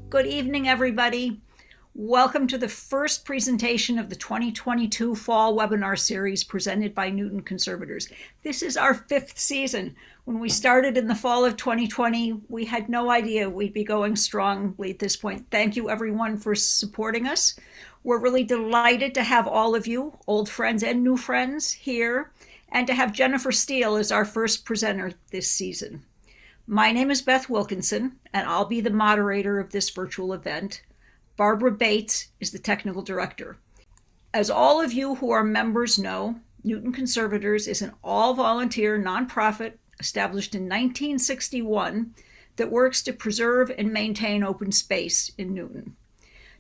Good evening, everybody. Welcome to the first presentation of the 2022 Fall Webinar Series presented by Newton Conservators. This is our fifth season. When we started in the fall of 2020, we had no idea we'd be going strongly at this point. Thank you, everyone, for supporting us. We're really delighted to have all of you, old friends and new friends, here, and to have Jennifer Steele as our first presenter this season. My name is Beth Wilkinson, and I'll be the moderator of this virtual event. Barbara Bates is the technical director. As all of you who are members know, Newton Conservators is an all-volunteer nonprofit established in 1961 that works to preserve and maintain open space in Newton.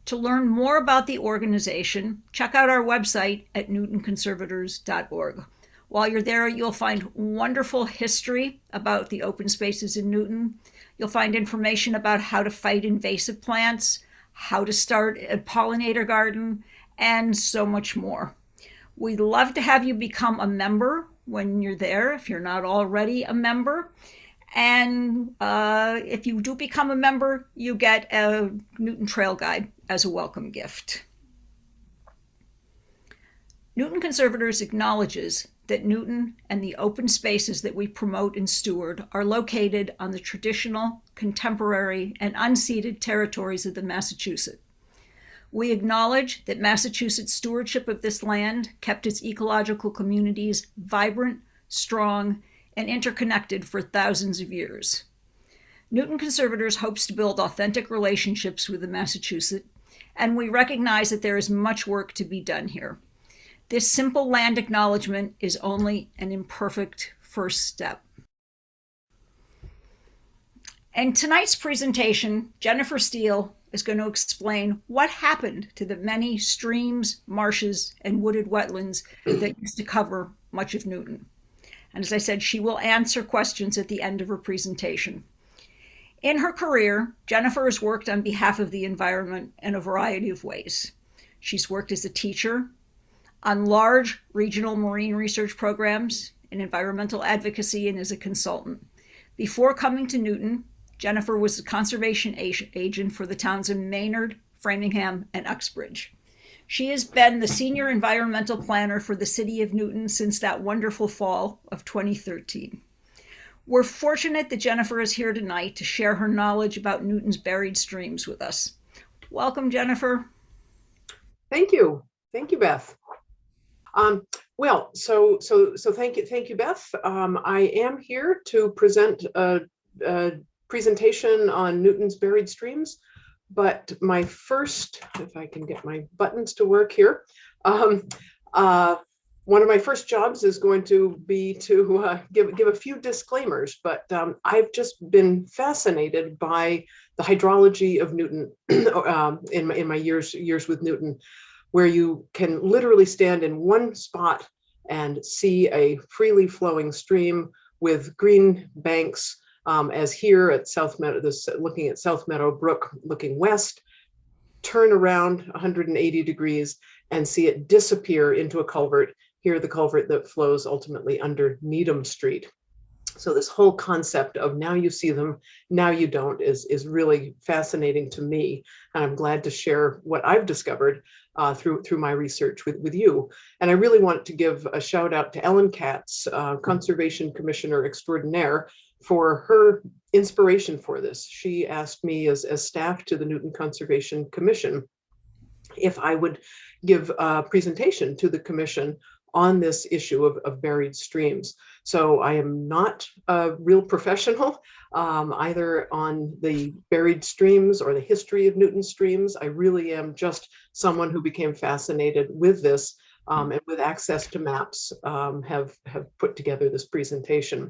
To learn more about the organization, check out our website at newtonconservators.org. While you're there, you'll find wonderful history about the open spaces in Newton. You'll find information about how to fight invasive plants, how to start a pollinator garden, and so much more. We'd love to have you become a member when you're there, if you're not already a member. And if you do become a member, you get a Newton Trail Guide as a welcome gift. Newton Conservators acknowledges that Newton and the open spaces that we promote and steward are located on the traditional, contemporary, and unceded territories of the Massachusetts. We acknowledge that Massachusetts' stewardship of this land kept its ecological communities vibrant, strong, and interconnected for thousands of years. Newton Conservators hopes to build authentic relationships with the Massachusetts, and we recognize that there is much work to be done here. This simple land acknowledgement is only an imperfect first step. In tonight's presentation, Jennifer Steele is going to explain what happened to the many streams, marshes, and wooded wetlands that used to cover much of Newton. And as I said, she will answer questions at the end of her presentation. In her career, Jennifer has worked on behalf of the environment in a variety of ways. She's worked as a teacher, on large regional marine research programs, in environmental advocacy, and as a consultant. Before coming to Newton, Jennifer was a conservation agent for the towns of Maynard, Framingham, and Uxbridge. She has been the senior environmental planner for the city of Newton since that wonderful fall of 2013. We're fortunate that Jennifer is here tonight to share her knowledge about Newton's buried streams with us. Welcome, Jennifer. Thank you. Thank you, Beth. Thank you, Beth. I am here to present a presentation on Newton's buried streams, but my first, if I can get my buttons to work here, one of my first jobs is going to be to give a few disclaimers, but I've just been fascinated by the hydrology of Newton in my years with Newton, where you can literally stand in one spot and see a freely flowing stream with green banks, as here at South Meadow, looking at South Meadow Brook, looking west, turn around 180 degrees and see it disappear into a culvert. Here, the culvert that flows ultimately under Needham Street. So this whole concept of now you see them, now you don't is really fascinating to me. And I'm glad to share what I've discovered through my research with you. And I really want to give a shout out to Ellen Katz, Conservation Commissioner Extraordinaire, for her inspiration for this. She asked me as staff to the Newton Conservation Commission if I would give a presentation to the commission on this issue of buried streams. So I am not a real professional either on the buried streams or the history of Newton streams. I really am just someone who became fascinated with this and with access to maps have put together this presentation.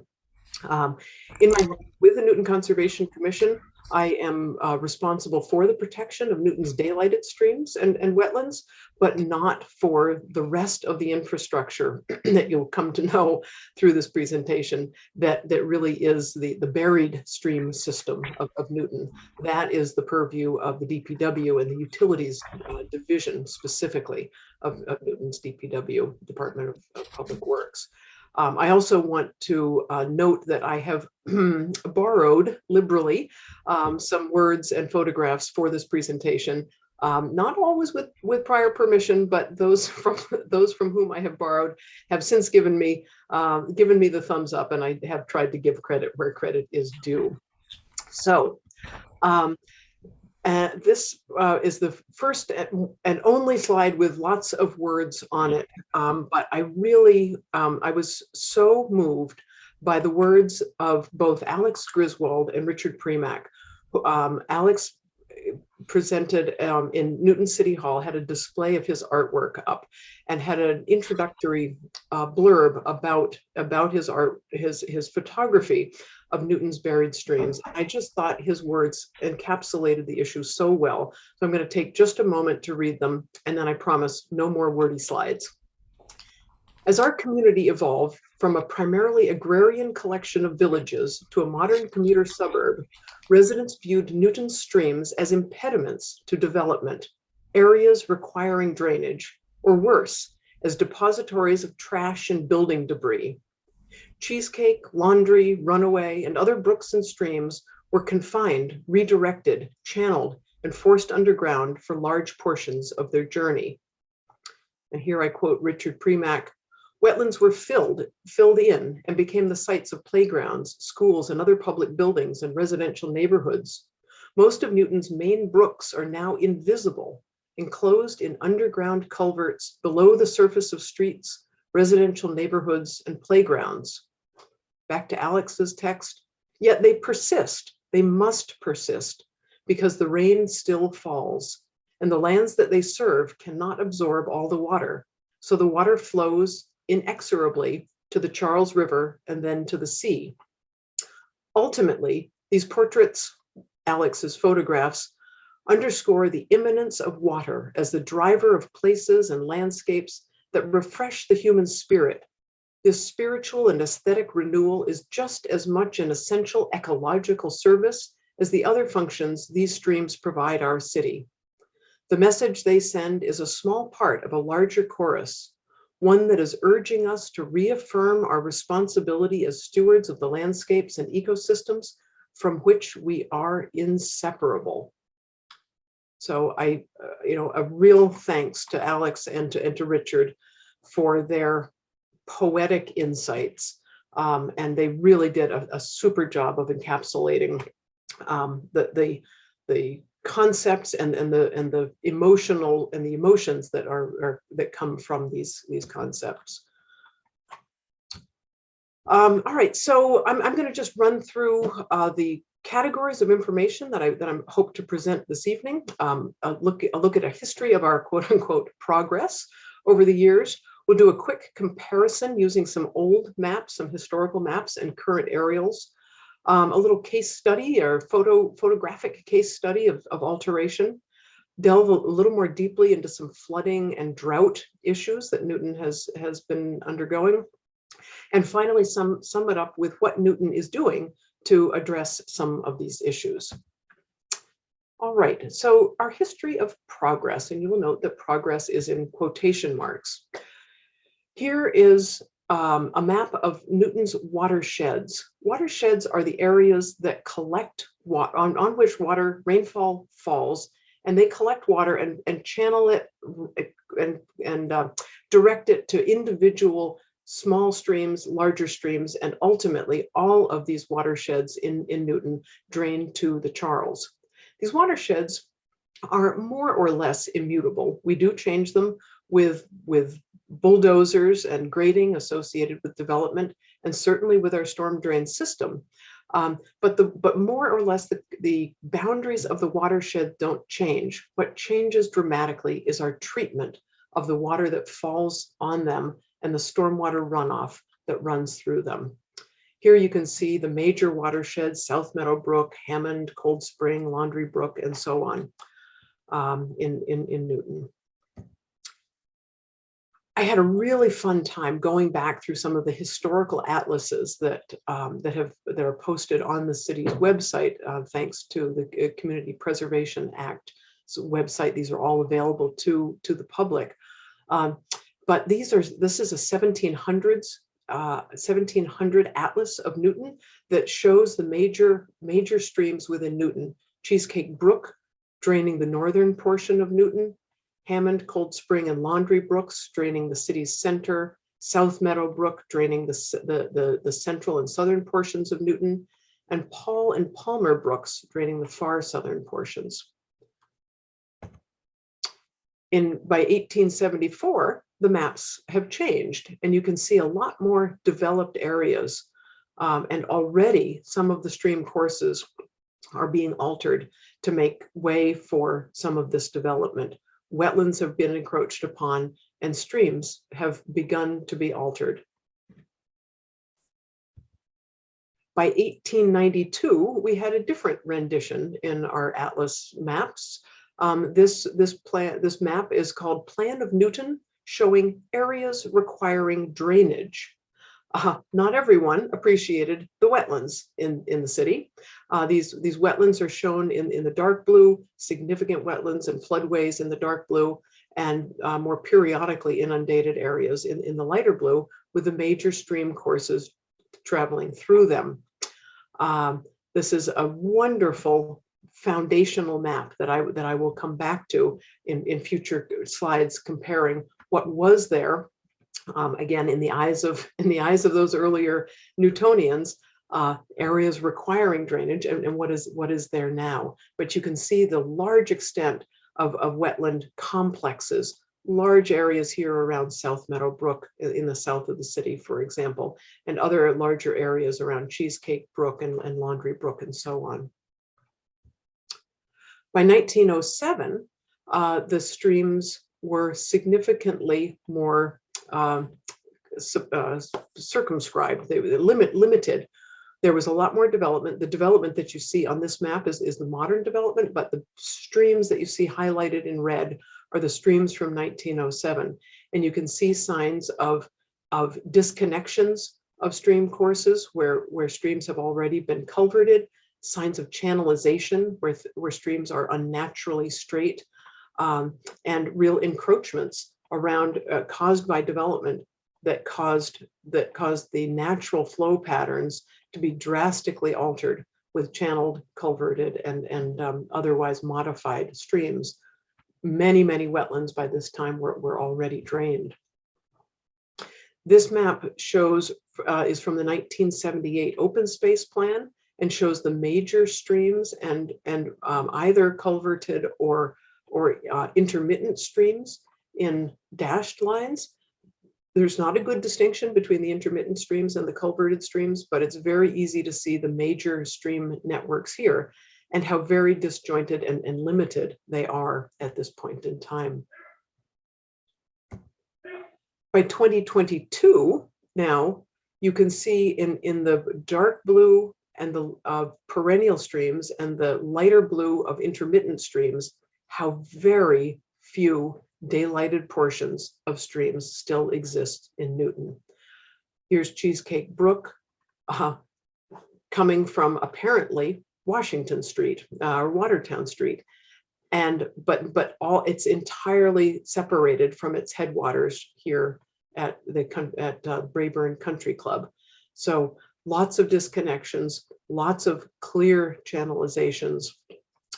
With the Newton Conservation Commission, I am responsible for the protection of Newton's daylighted streams and wetlands, but not for the rest of the infrastructure that you'll come to know through this presentation that really is the buried stream system of Newton. That is the purview of the DPW and the utilities division specifically of Newton's DPW, Department of Public Works. I also want to note that I have borrowed liberally some words and photographs for this presentation. Not always with prior permission, but those from whom I have borrowed have since given me the thumbs up, and I have tried to give credit where credit is due. So this is the first and only slide with lots of words on it, but I really I was so moved by the words of both Alex Griswold and Richard Premack. Alex presented in Newton City Hall, had a display of his artwork up, and had an introductory blurb about his art, his photography of Newton's buried streams. I just thought his words encapsulated the issue so well. So I'm going to take just a moment to read them, and then I promise no more wordy slides. As our community evolved from a primarily agrarian collection of villages to a modern commuter suburb, residents viewed Newton's streams as impediments to development, areas requiring drainage, or worse, as depositories of trash and building debris. Cheesecake, Laundry, Runaway, and other brooks and streams were confined, redirected, channeled, and forced underground for large portions of their journey. And here I quote Richard Premack, "Wetlands were filled in, and became the sites of playgrounds, schools, and other public buildings and residential neighborhoods. Most of Newton's main brooks are now invisible, enclosed in underground culverts below the surface of streets, residential neighborhoods, and playgrounds." Back to Alex's text, "Yet they persist, they must persist, because the rain still falls, and the lands that they serve cannot absorb all the water. So the water flows inexorably to the Charles River and then to the sea. Ultimately, these portraits, Alex's photographs, underscore the immanence of water as the driver of places and landscapes that refresh the human spirit. This spiritual and aesthetic renewal is just as much an essential ecological service as the other functions these streams provide our city. The message they send is a small part of a larger chorus, one that is urging us to reaffirm our responsibility as stewards of the landscapes and ecosystems from which we are inseparable." So a real thanks to Alex and to Richard for their poetic insights. And they really did a super job of encapsulating the concepts and the emotions that come from these concepts. All right, so I'm going to just run through the categories of information that I hope to present this evening. A look at a history of our quote unquote progress over the years. We'll do a quick comparison using some old maps, some historical maps, and current aerials. A little case study or photographic case study of alteration. Delve a little more deeply into some flooding and drought issues that Newton has been undergoing. And finally, sum it up with what Newton is doing to address some of these issues. All right, so our history of progress, and you will note that progress is in quotation marks. Here is a map of Newton's watersheds. Watersheds are the areas that collect water, on which rainfall falls, and they collect water and channel it and direct it to individual small streams, larger streams, and ultimately all of these watersheds in Newton drain to the Charles. These watersheds are more or less immutable. We do change them with bulldozers and grading associated with development, and certainly with our storm drain system. But more or less the boundaries of the watershed don't change. What changes dramatically is our treatment of the water that falls on them and the stormwater runoff that runs through them. Here you can see the major watersheds: South Meadow Brook, Hammond, Cold Spring, Laundry Brook, and so on in Newton. I had a really fun time going back through some of the historical atlases that are posted on the city's website, thanks to the Community Preservation Act website. These are all available to the public. But this is a 1700s 1700 atlas of Newton that shows the major streams within Newton. Cheesecake Brook draining the northern portion of Newton, Hammond, Cold Spring, and Laundry Brooks draining the city's center, South Meadow Brook draining the central and southern portions of Newton, and Paul and Palmer Brooks draining the far southern portions. By 1874, the maps have changed, and you can see a lot more developed areas. And already some of the stream courses are being altered to make way for some of this development. Wetlands have been encroached upon, and streams have begun to be altered. By 1892, we had a different rendition in our atlas maps. This map is called Plan of Newton, showing areas requiring drainage. Not everyone appreciated the wetlands in the city. These wetlands are shown in the dark blue, significant wetlands and floodways in the dark blue, and more periodically inundated areas in the lighter blue, with the major stream courses traveling through them. This is a wonderful foundational map that I will come back to in future slides, comparing what was there, again in the eyes of those earlier Newtonians, areas requiring drainage, and what is there now. But you can see the large extent of wetland complexes, large areas here around South Meadow Brook in the south of the city, for example, and other larger areas around Cheesecake Brook and Laundry Brook and so on. By 1907, the streams were significantly more circumscribed. They were limited. There was a lot more development. The development that you see on this map is the modern development, but the streams that you see highlighted in red are the streams from 1907. And you can see signs of disconnections of stream courses where streams have already been culverted, signs of channelization where streams are unnaturally straight, and real encroachments around caused by development that caused the natural flow patterns to be drastically altered with channeled, culverted, and otherwise modified streams. Many wetlands by this time were already drained. This map shows is from the 1978 open space plan and shows the major streams and either culverted or intermittent streams in dashed lines. There's not a good distinction between the intermittent streams and the culverted streams, but it's very easy to see the major stream networks here and how very disjointed and limited they are at this point in time. By 2022, now you can see in the dark blue and the perennial streams and the lighter blue of intermittent streams, how very few daylighted portions of streams still exist in Newton. Here's Cheesecake Brook, coming from apparently Washington Street or Watertown Street, but it's entirely separated from its headwaters here at Brayburn Country Club. So lots of disconnections, lots of clear channelizations,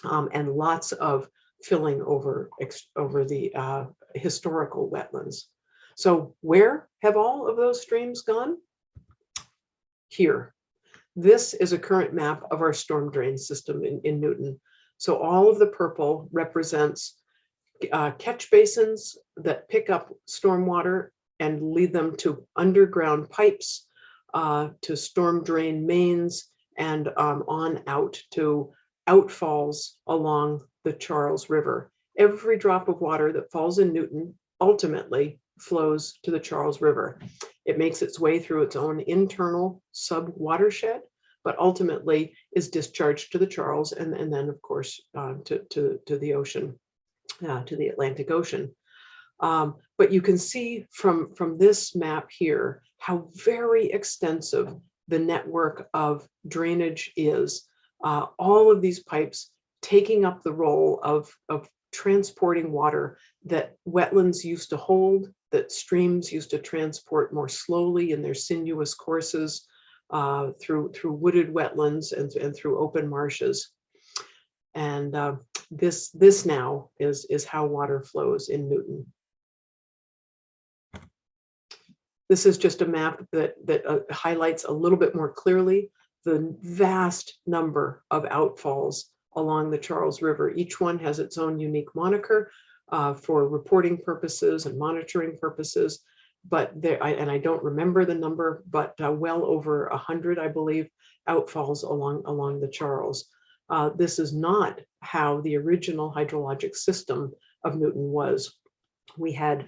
and lots of filling over the historical wetlands. So where have all of those streams gone? Here. This is a current map of our storm drain system in Newton. So all of the purple represents catch basins that pick up stormwater and lead them to underground pipes, to storm drain mains, and on out to outfalls along the Charles River. Every drop of water that falls in Newton ultimately flows to the Charles River. It makes its way through its own internal sub-watershed, but ultimately is discharged to the Charles and then, of course, to the ocean, to the Atlantic Ocean. But you can see from this map here how very extensive the network of drainage is. All of these pipes taking up the role of transporting water that wetlands used to hold that streams used to transport more slowly in their sinuous courses through wooded wetlands and through open marshes. And this now is how water flows in Newton. This is just a map that highlights a little bit more clearly the vast number of outfalls along the Charles River. Each one has its own unique moniker for reporting purposes and monitoring purposes. But I don't remember the number, but well over 100, I believe, outfalls along the Charles. This is not how the original hydrologic system of Newton was. We had,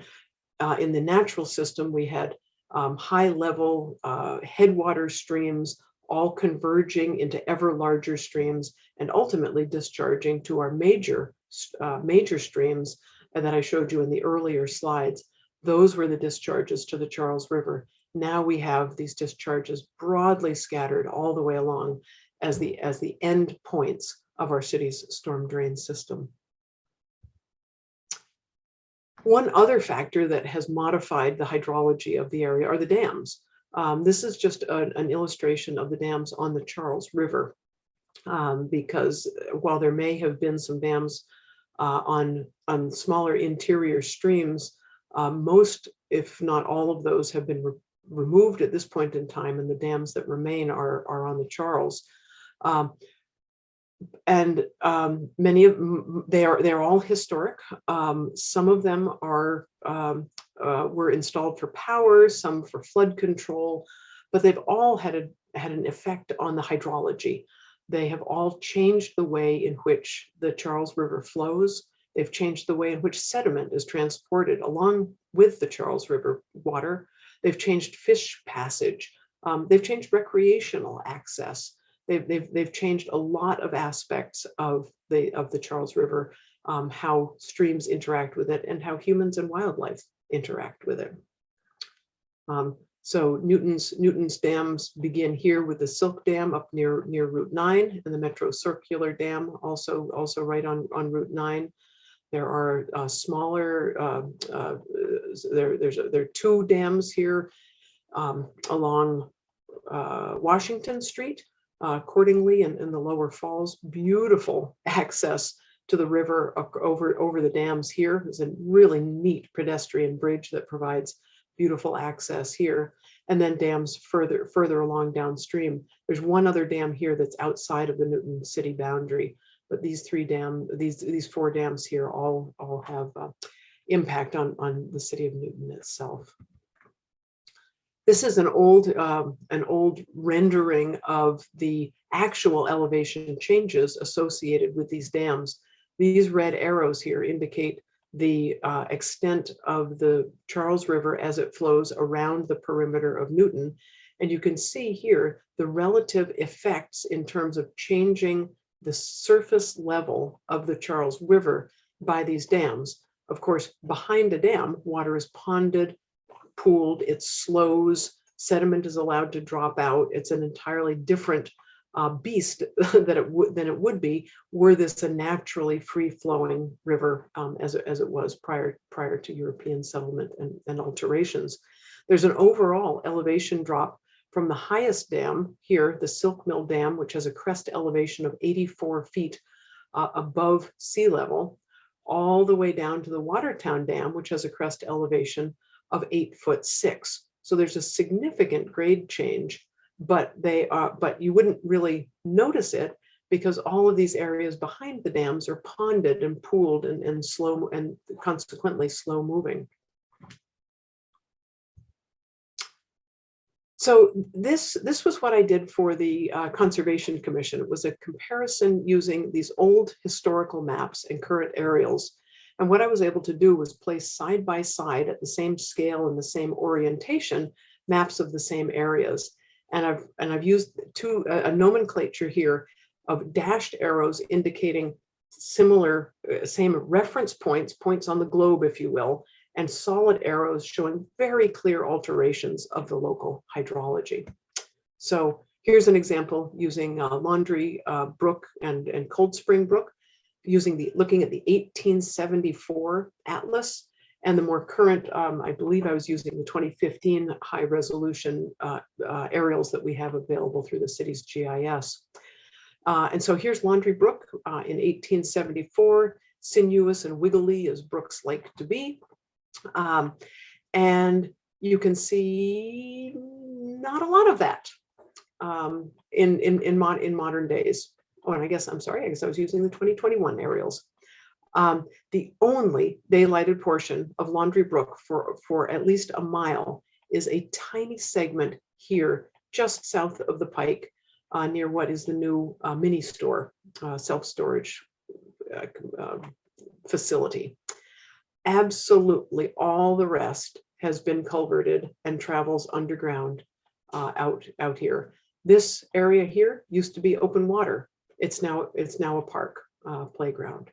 in the natural system, we had high level headwater streams all converging into ever larger streams and ultimately discharging to our major streams that I showed you in the earlier slides. Those were the discharges to the Charles River. Now we have these discharges broadly scattered all the way along as the end points of our city's storm drain system. One other factor that has modified the hydrology of the area are the dams. This is just an illustration of the dams on the Charles River, because while there may have been some dams on smaller interior streams, most, if not all of those, have been removed at this point in time, and the dams that remain are on the Charles. Many of them, they're all historic. Some of them were installed for power, some for flood control, but they've all had an effect on the hydrology. They have all changed the way in which the Charles River flows. They've changed the way in which sediment is transported along with the Charles River water. They've changed fish passage. They've changed recreational access. They've changed a lot of aspects of the Charles River, how streams interact with it and how humans and wildlife interact with it. So Newton's dams begin here with the Silk Dam up near Route 9, and the Metro Circular Dam also right on Route 9. There are smaller. There are two dams here along Washington Street, Cordingly, and the Lower Falls. Beautiful access to the river over the dams here. There's a really neat pedestrian bridge that provides beautiful access here. And then dams further along downstream. There's one other dam here that's outside of the Newton city boundary, but these four dams here all have impact on the city of Newton itself. This is an old rendering of the actual elevation changes associated with these dams. These red arrows here indicate the extent of the Charles River as it flows around the perimeter of Newton. And you can see here the relative effects in terms of changing the surface level of the Charles River by these dams. Of course, behind a dam, water is ponded, pooled, it slows, sediment is allowed to drop out. It's an entirely different beast than it would be were this a naturally free-flowing river as it was prior to European settlement and alterations. There's an overall elevation drop from the highest dam here, the Silk Mill Dam, which has a crest elevation of 84 feet above sea level, all the way down to the Watertown Dam, which has a crest elevation of 8'6". So there's a significant grade change, but you wouldn't really notice it because all of these areas behind the dams are ponded and pooled and slow, and consequently slow moving. So this was what I did for the Conservation Commission. It was a comparison using these old historical maps and current aerials. And what I was able to do was place side by side at the same scale and the same orientation maps of the same areas. And I've used a nomenclature here of dashed arrows indicating same reference points on the globe, if you will, and solid arrows showing very clear alterations of the local hydrology. So here's an example using Laundry Brook and Cold Spring Brook, looking at the 1874 atlas And the more current, I believe I was using the 2015 high resolution aerials that we have available through the city's GIS. And so here's Laundry Brook in 1874, sinuous and wiggly as brooks like to be. And you can see not a lot of that in modern days. Oh, and I guess I was using the 2021 aerials. The only daylighted portion of Laundry Brook for at least a mile is a tiny segment here just south of the pike near what is the new mini store, self-storage facility. Absolutely all the rest has been culverted and travels underground out here. This area here used to be open water. It's now a park playground.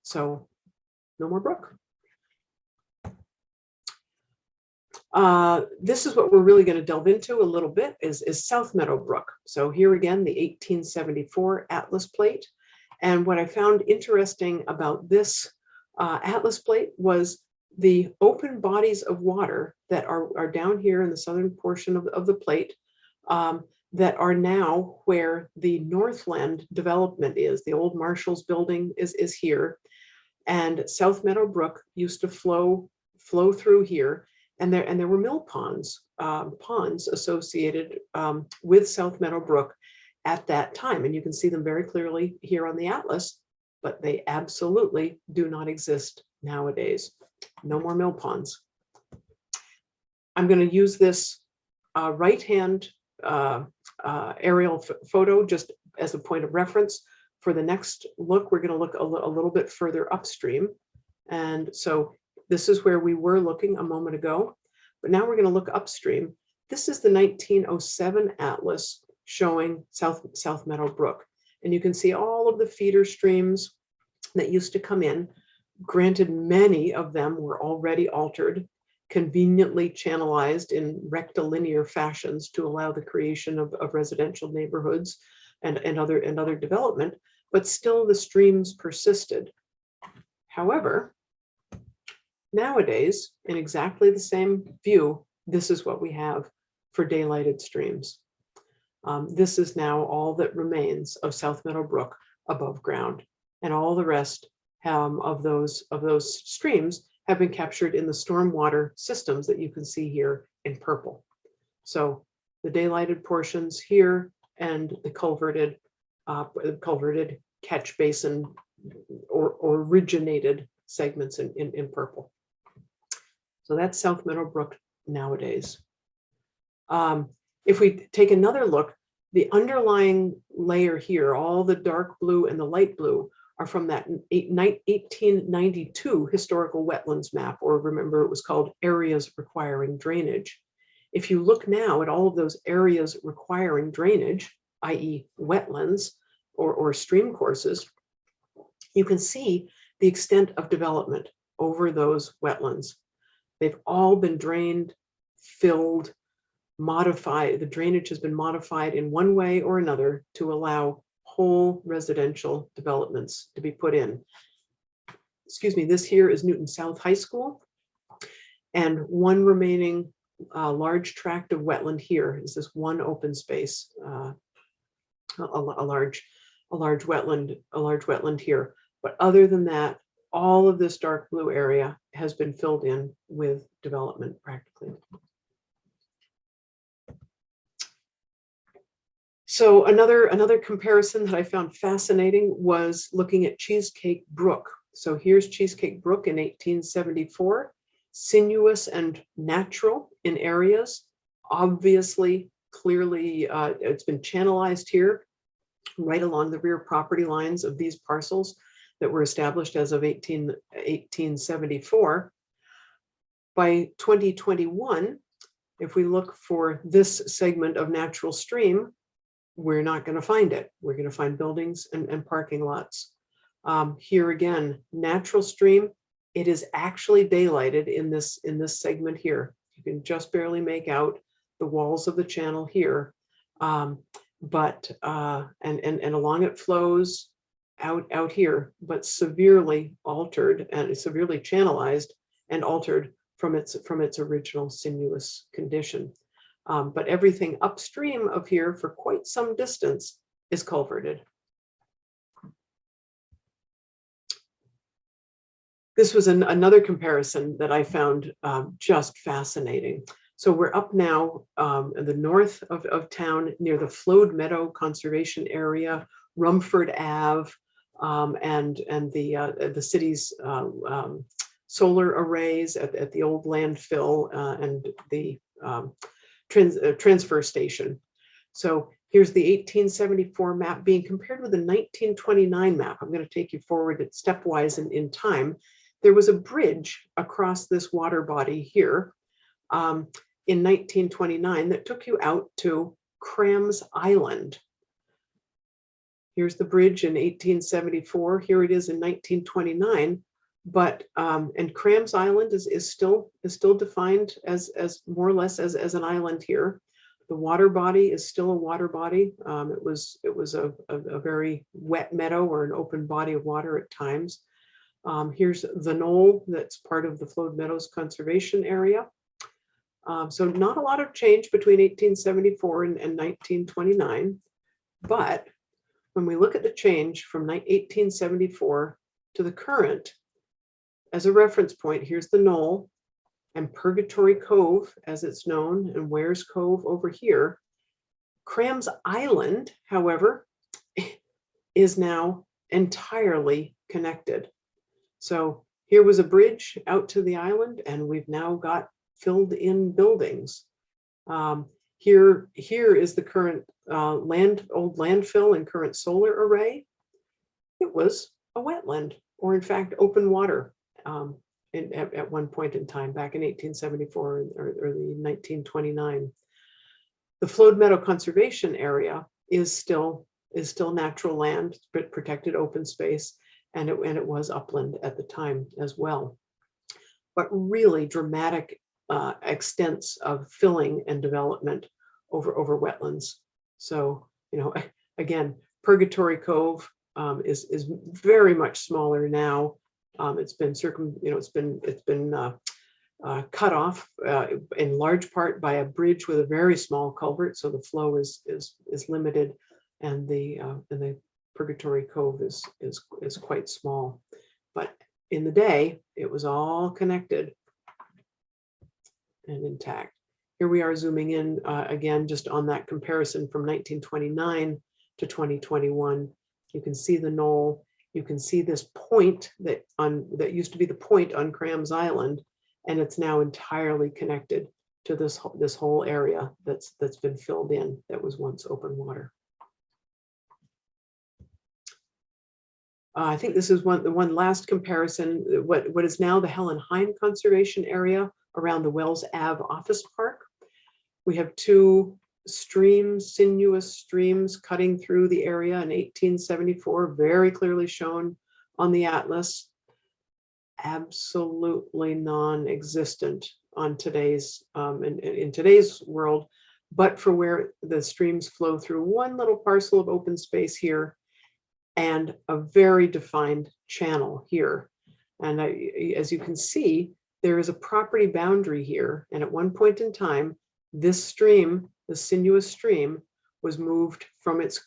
So no more brook. This is what we're really going to delve into a little bit is South Meadow Brook. So here again, the 1874 Atlas plate. And what I found interesting about this Atlas plate was the open bodies of water that are down here in the southern portion of the plate that are now where the Northland development is. The old Marshall's building is here. And South Meadow Brook used to flow through here. And there were mill ponds associated with South Meadow Brook at that time. And you can see them very clearly here on the atlas, but they absolutely do not exist nowadays. No more mill ponds. I'm going to use this right-hand aerial photo just as a point of reference. For the next look, we're going to look a little bit further upstream. And so this is where we were looking a moment ago, but now we're going to look upstream. This is the 1907 atlas showing South Meadow Brook. And you can see all of the feeder streams that used to come in. Granted, many of them were already altered, conveniently channelized in rectilinear fashions to allow the creation of residential neighborhoods and other development, but still the streams persisted. However, nowadays, in exactly the same view, this is what we have for daylighted streams. This is now all that remains of South Meadow Brook above ground, and all the rest of those streams have been captured in the stormwater systems that you can see here in purple. So the daylighted portions here and the culverted catch basin or originated segments in purple. So that's South Meadow Brook nowadays. If we take another look, the underlying layer here, all the dark blue and the light blue, are from that 1892 historical wetlands map, or remember it was called areas requiring drainage. If you look now at all of those areas requiring drainage, i.e. wetlands or stream courses, you can see the extent of development over those wetlands. They've all been drained, filled, modified. The drainage has been modified in one way or another to allow whole residential developments to be put in. Excuse me, this here is Newton South High School, and one remaining large tract of wetland here is this one open space, a large wetland here. But other than that, all of this dark blue area has been filled in with development practically. So another comparison that I found fascinating was looking at Cheesecake Brook. So here's Cheesecake Brook in 1874, sinuous and natural in areas. Obviously, clearly, it's been channelized here right along the rear property lines of these parcels that were established as of 1874. By 2021, if we look for this segment of natural stream, we're not going to find it. We're going to find buildings and parking lots. Here again, natural stream, it is actually daylighted in this segment here. You can just barely make out the walls of the channel here, but along it flows out here, but severely altered and severely channelized and altered from its original sinuous condition. But everything upstream of here for quite some distance is culverted. This was another comparison that I found just fascinating. So we're up now in the north of town near the Flowed Meadow Conservation Area, Rumford Ave, and the city's solar arrays at the old landfill and the transfer station. So here's the 1874 map being compared with the 1929 map. I'm going to take you forward at stepwise in time. There was a bridge across this water body here in 1929 that took you out to Crams Island. Here's the bridge in 1874. Here it is in 1929. But and Crams Island is still defined as more or less as an island here. The water body is still a water body. It was a very wet meadow or an open body of water at times. Here's the knoll that's part of the Flowed Meadows Conservation Area. So not a lot of change between 1874 and 1929. But when we look at the change from 1874 to the current, as a reference point, here's the knoll and Purgatory Cove, as it's known, and Ware's Cove over here. Crams Island, however, is now entirely connected. So here was a bridge out to the island, and we've now got filled in buildings. Here is the current old landfill and current solar array. It was a wetland, or in fact, open water at one point in time, back in 1874 or early 1929. The Flowed Meadow Conservation Area is still natural land, but protected open space, and it was upland at the time as well. But really dramatic extents of filling and development over wetlands. So, again, Purgatory Cove is very much smaller now. It's been cut off in large part by a bridge with a very small culvert, so the flow is limited, and the Purgatory Cove is quite small. But in the day, it was all connected and intact. Here we are zooming in again, just on that comparison from 1929 to 2021. You can see the knoll. You can see this point that used to be the point on Crams Island, and it's now entirely connected to this whole area that's been filled in, that was once open water. I think this is the one last comparison. What is now the Helen Heyn Conservation Area around the Wells Ave Office Park. We have two streams, sinuous streams cutting through the area in 1874, very clearly shown on the atlas. Absolutely non-existent on today's in today's world, but for where the streams flow through one little parcel of open space here and a very defined channel here. And as you can see, there is a property boundary here, and at one point in time, this stream, the sinuous stream, was moved from its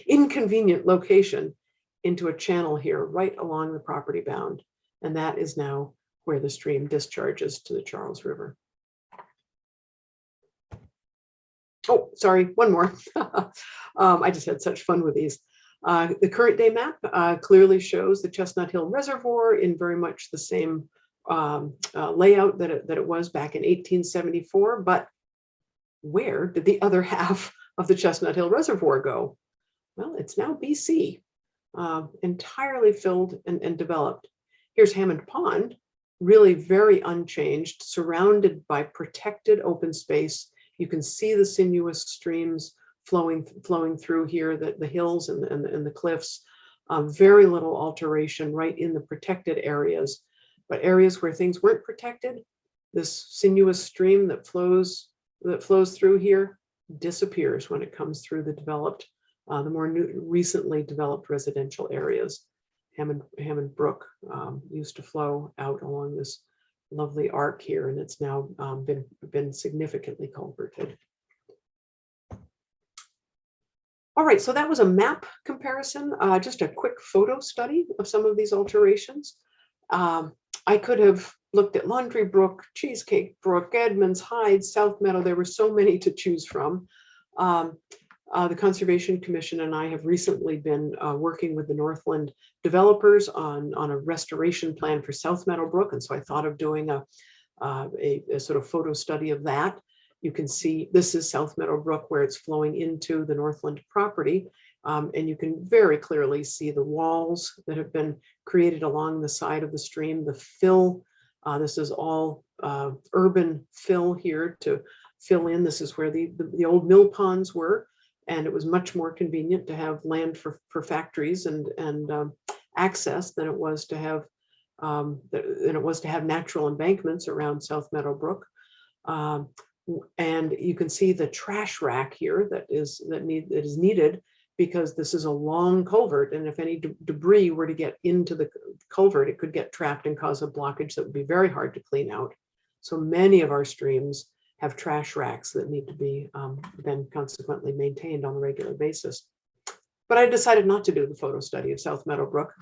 inconvenient location into a channel here right along the property bound. And that is now where the stream discharges to the Charles River. Oh, sorry, one more. I just had such fun with these. The current day map clearly shows the Chestnut Hill Reservoir in very much the same layout that it was back in 1874, but where did the other half of the Chestnut Hill Reservoir go? Well, it's now BC, entirely filled and developed. Here's Hammond Pond, really very unchanged, surrounded by protected open space. You can see the sinuous streams flowing through here, the hills and the cliffs. Very little alteration right in the protected areas. But areas where things weren't protected, this sinuous stream that flows through here disappears when it comes through the more recently developed residential areas. Hammond Brook used to flow out along this lovely arc here, and it's now been significantly culverted. All right, so that was a map comparison, just a quick photo study of some of these alterations. I could have looked at Laundry Brook, Cheesecake Brook, Edmonds, Hyde, South Meadow. There were so many to choose from. The Conservation Commission and I have recently been working with the Northland developers on a restoration plan for South Meadow Brook, and so I thought of doing a sort of photo study of that. You can see this is South Meadow Brook where it's flowing into the Northland property. And you can very clearly see the walls that have been created along the side of the stream, the fill. This is all urban fill here to fill in. This is where the old mill ponds were, and it was much more convenient to have land for factories and access than it was to have natural embankments around South Meadow Brook. And you can see the trash rack here that is needed, because this is a long culvert, and if any debris were to get into the culvert, it could get trapped and cause a blockage that would be very hard to clean out. So many of our streams have trash racks that need to be then consequently maintained on a regular basis. But I decided not to do the photo study of South Meadow Brook.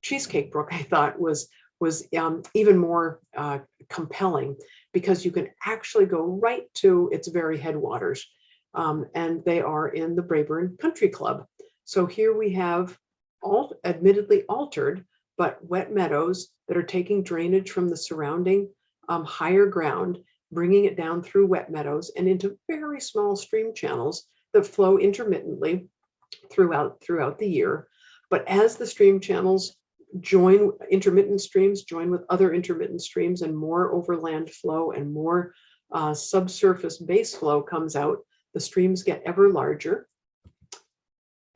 Cheesecake Brook, I thought, was even more compelling, because you can actually go right to its very headwaters. And they are in the Braeburn Country Club. So here we have admittedly altered, but wet meadows that are taking drainage from the surrounding higher ground, bringing it down through wet meadows and into very small stream channels that flow intermittently throughout the year. But as the stream channels join, intermittent streams join with other intermittent streams, and more overland flow and more subsurface base flow comes out, the streams get ever larger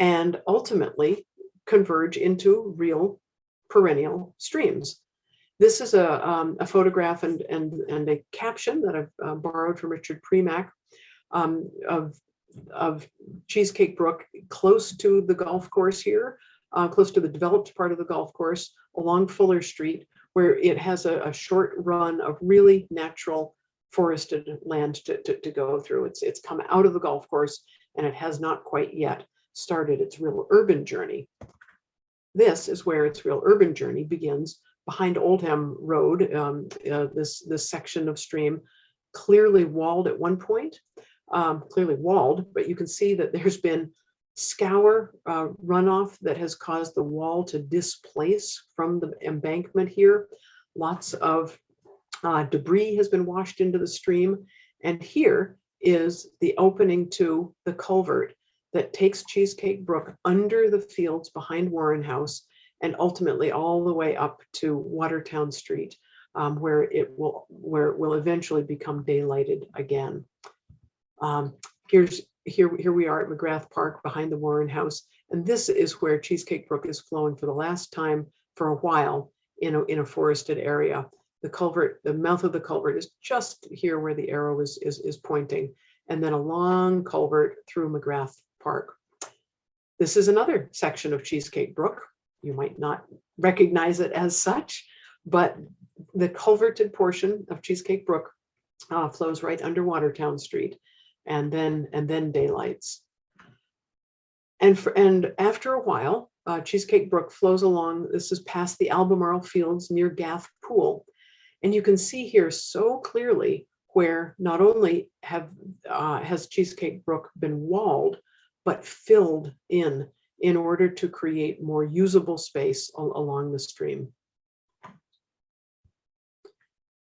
and ultimately converge into real perennial streams. This is a photograph and a caption that I've borrowed from Richard Premack of Cheesecake Brook, close to the golf course here, close to the developed part of the golf course along Fuller Street, where it has a short run of really natural forested land to go through. It's come out of the golf course, and it has not quite yet started its real urban journey. This is where its real urban journey begins, behind Oldham Road, this section of stream, clearly walled at one point, but you can see that there's been scour runoff that has caused the wall to displace from the embankment here. Lots of debris has been washed into the stream, and here is the opening to the culvert that takes Cheesecake Brook under the fields behind Warren House and ultimately all the way up to Watertown Street, where it will eventually become daylighted again. Here we are at McGrath Park behind the Warren House, and this is where Cheesecake Brook is flowing for the last time for a while in a forested area. The culvert, the mouth of the culvert is just here where the arrow is pointing, and then a long culvert through McGrath Park. This is another section of Cheesecake Brook. You might not recognize it as such, but the culverted portion of Cheesecake Brook flows right under Watertown Street, and then daylights. And after a while, Cheesecake Brook flows along. This is past the Albemarle Fields near Gath Pool. And you can see here so clearly where not only has Cheesecake Brook been walled, but filled in order to create more usable space along the stream.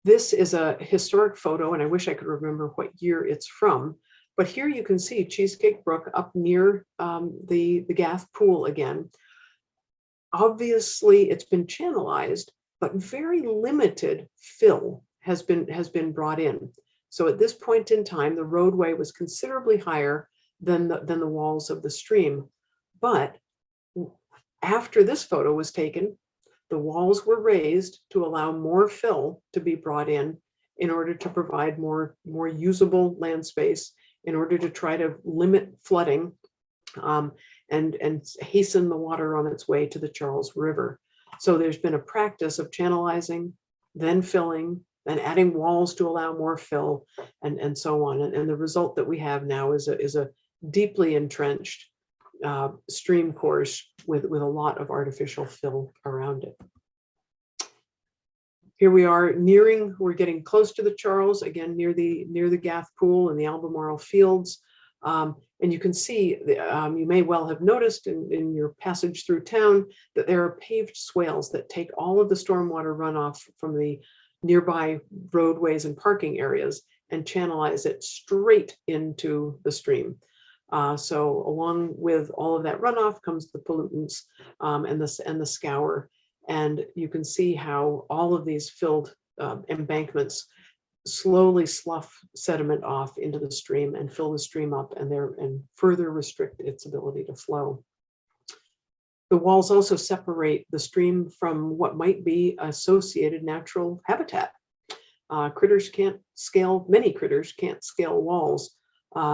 This is a historic photo, and I wish I could remember what year it's from, but here you can see Cheesecake Brook up near the Gath Pool again. Obviously, it's been channelized, but very limited fill has been brought in. So at this point in time, the roadway was considerably higher than the walls of the stream. But after this photo was taken, the walls were raised to allow more fill to be brought in order to provide more usable land space, in order to try to limit flooding and hasten the water on its way to the Charles River. So there's been a practice of channelizing, then filling, adding walls to allow more fill, and so on. And the result that we have now is a deeply entrenched stream course with a lot of artificial fill around it. Here we are we're getting close to the Charles, again, near the Gaff Pool and the Albemarle Fields. And you can see, you may well have noticed in your passage through town that there are paved swales that take all of the stormwater runoff from the nearby roadways and parking areas and channelize it straight into the stream. So along with all of that runoff comes the pollutants and the scour. And you can see how all of these filled embankments slowly slough sediment off into the stream and fill the stream up and further restrict its ability to flow. The walls also separate the stream from what might be associated natural habitat. Critters can't scale, many critters can't scale walls.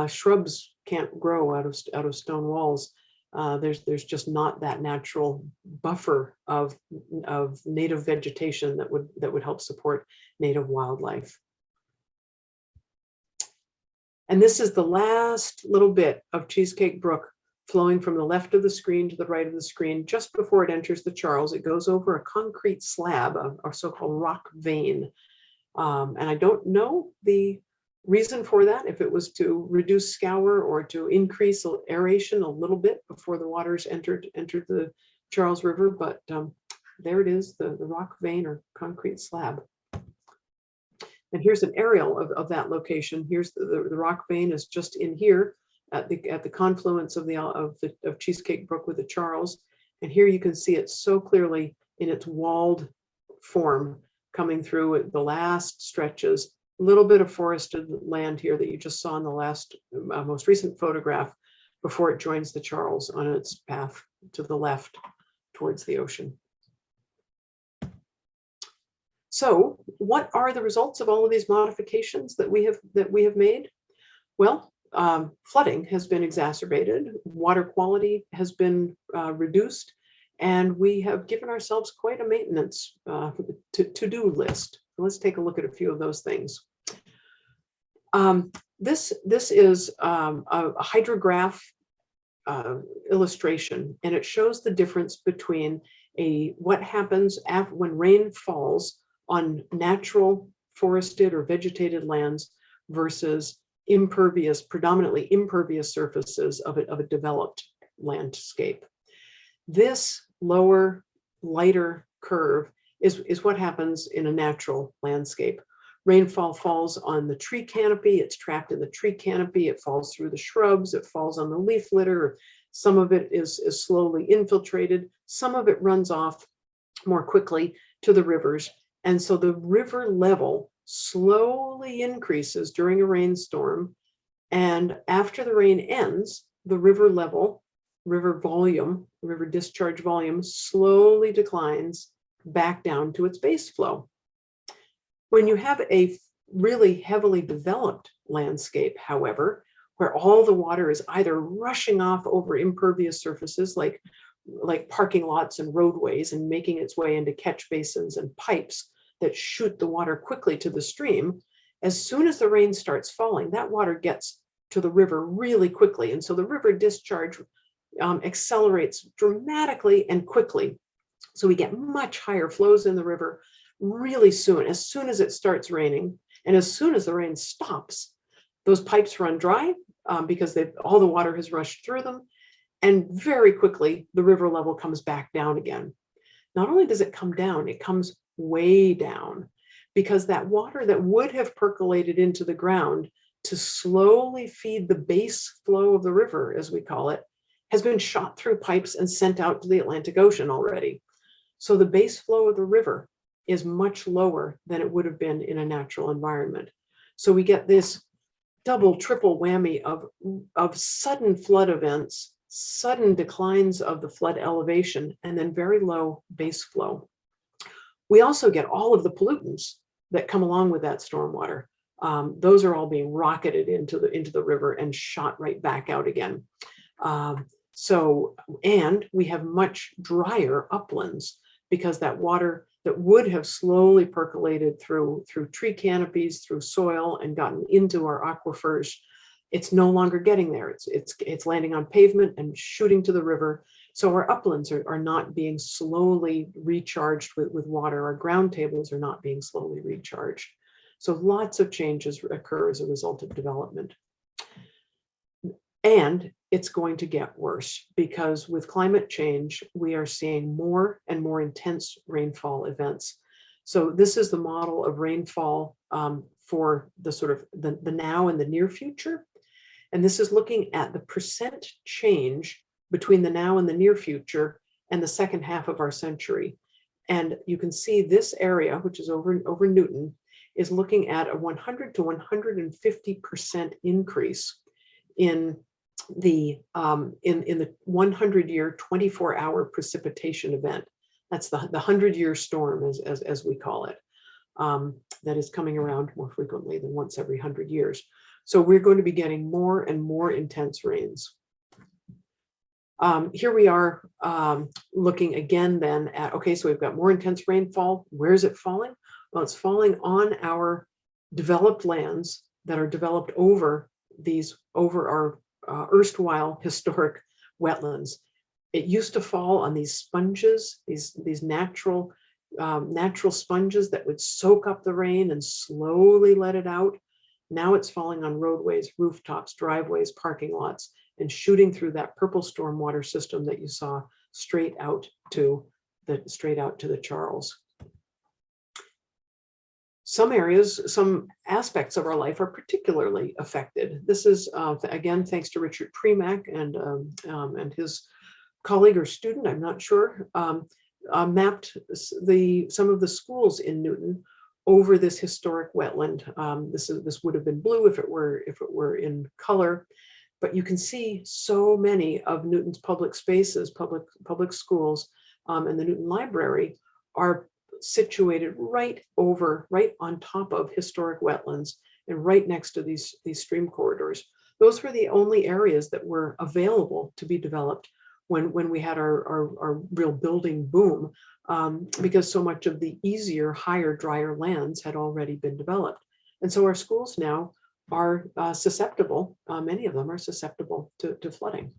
Shrubs can't grow out of stone walls. There's just not that natural buffer of native vegetation that would help support native wildlife. And this is the last little bit of Cheesecake Brook flowing from the left of the screen to the right of the screen. Just before it enters the Charles, it goes over a concrete slab, a so-called rock vein. And I don't know the reason for that, if it was to reduce scour or to increase aeration a little bit before the waters entered the Charles River, but there it is, the rock vein or concrete slab. And here's an aerial of that location. Here's the rock vein is just in here at the confluence of Cheesecake Brook with the Charles. And here you can see it so clearly in its walled form coming through the last stretches. A little bit of forested land here that you just saw in the last most recent photograph before it joins the Charles on its path to the left towards the ocean. So what are the results of all of these modifications that we have made? Well, flooding has been exacerbated, water quality has been reduced, and we have given ourselves quite a maintenance to-do list. Let's take a look at a few of those things. This is a hydrograph illustration, and it shows the difference between what happens when rain falls on natural forested or vegetated lands versus predominantly impervious surfaces of a developed landscape. This lower, lighter curve is what happens in a natural landscape. Rainfall falls on the tree canopy, it's trapped in the tree canopy, it falls through the shrubs, it falls on the leaf litter. Some of it is slowly infiltrated, some of it runs off more quickly to the rivers. And so the river level slowly increases during a rainstorm. And after the rain ends, the river level, river discharge volume slowly declines back down to its base flow. When you have a really heavily developed landscape, however, where all the water is either rushing off over impervious surfaces like parking lots and roadways and making its way into catch basins and pipes that shoot the water quickly to the stream, as soon as the rain starts falling, that water gets to the river really quickly. And so the river discharge accelerates dramatically and quickly. So we get much higher flows in the river really soon, as soon as it starts raining. And as soon as the rain stops, those pipes run dry because all the water has rushed through them. And very quickly, the river level comes back down again. Not only does it come down, it comes way down, because that water that would have percolated into the ground to slowly feed the base flow of the river, as we call it, has been shot through pipes and sent out to the Atlantic Ocean already. So the base flow of the river is much lower than it would have been in a natural environment. So we get this double, triple whammy of sudden flood events, sudden declines of the flood elevation, and then very low base flow. We also get all of the pollutants that come along with that stormwater. Those are all being rocketed into the river and shot right back out again. And we have much drier uplands because that water that would have slowly percolated through tree canopies, through soil, and gotten into our aquifers. It's no longer getting there. It's landing on pavement and shooting to the river. So our uplands are not being slowly recharged with water. Our ground tables are not being slowly recharged. So lots of changes occur as a result of development. And it's going to get worse because with climate change, we are seeing more and more intense rainfall events. So this is the model of rainfall for the sort of the now and the near future. And this is looking at the percent change between the now and the near future and the second half of our century. And you can see this area, which is over Newton, is looking at a 100 to 150% increase in the 100-year 24-hour precipitation event. That's the 100-year storm, as we call it, that is coming around more frequently than once every 100 years. So we're going to be getting more and more intense rains. Here we are looking again then at, okay, so we've got more intense rainfall. Where is it falling? Well, it's falling on our developed lands that are developed over our erstwhile historic wetlands. It used to fall on these sponges, these natural sponges that would soak up the rain and slowly let it out. Now it's falling on roadways, rooftops, driveways, parking lots, and shooting through that purple stormwater system that you saw straight out to the Charles. Some areas, some aspects of our life are particularly affected. This is, again, thanks to Richard Premack and his colleague or student, I'm not sure, mapped some of the schools in Newton over this historic wetland. This would have been blue if it were in color, but you can see so many of Newton's public spaces, public schools, and the Newton Library are situated right on top of historic wetlands and right next to these stream corridors. Those were the only areas that were available to be developed when we had our real building boom, because so much of the easier, higher, drier lands had already been developed. And so our schools now are susceptible, many of them are susceptible to flooding.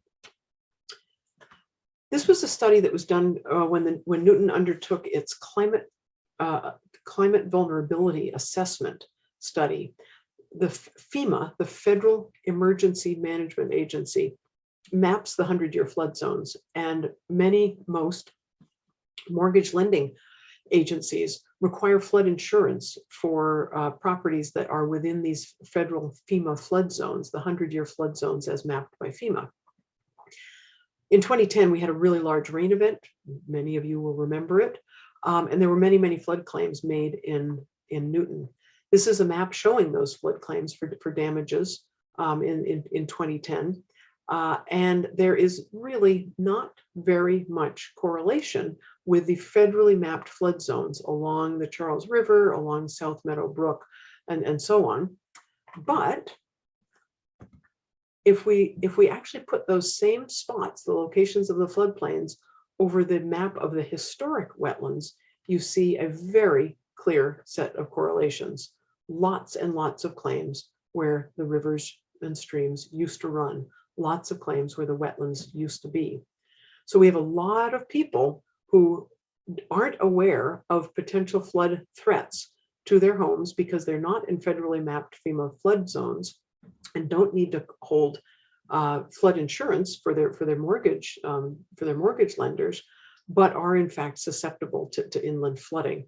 This was a study that was done when Newton undertook its climate vulnerability assessment study. The FEMA, the Federal Emergency Management Agency, maps the 100-year flood zones, and most mortgage lending agencies require flood insurance for properties that are within these federal FEMA flood zones, the 100-year flood zones as mapped by FEMA. In 2010, we had a really large rain event. Many of you will remember it. And there were many, many flood claims made in Newton. This is a map showing those flood claims for damages in 2010. And there is really not very much correlation with the federally mapped flood zones along the Charles River, along South Meadow Brook, and so on. But if we actually put those same spots, the locations of the floodplains, over the map of the historic wetlands, you see a very clear set of correlations. Lots and lots of claims where the rivers and streams used to run. Lots of claims where the wetlands used to be. So we have a lot of people who aren't aware of potential flood threats to their homes because they're not in federally mapped FEMA flood zones and don't need to hold flood insurance for their mortgage lenders, but are in fact susceptible to inland flooding.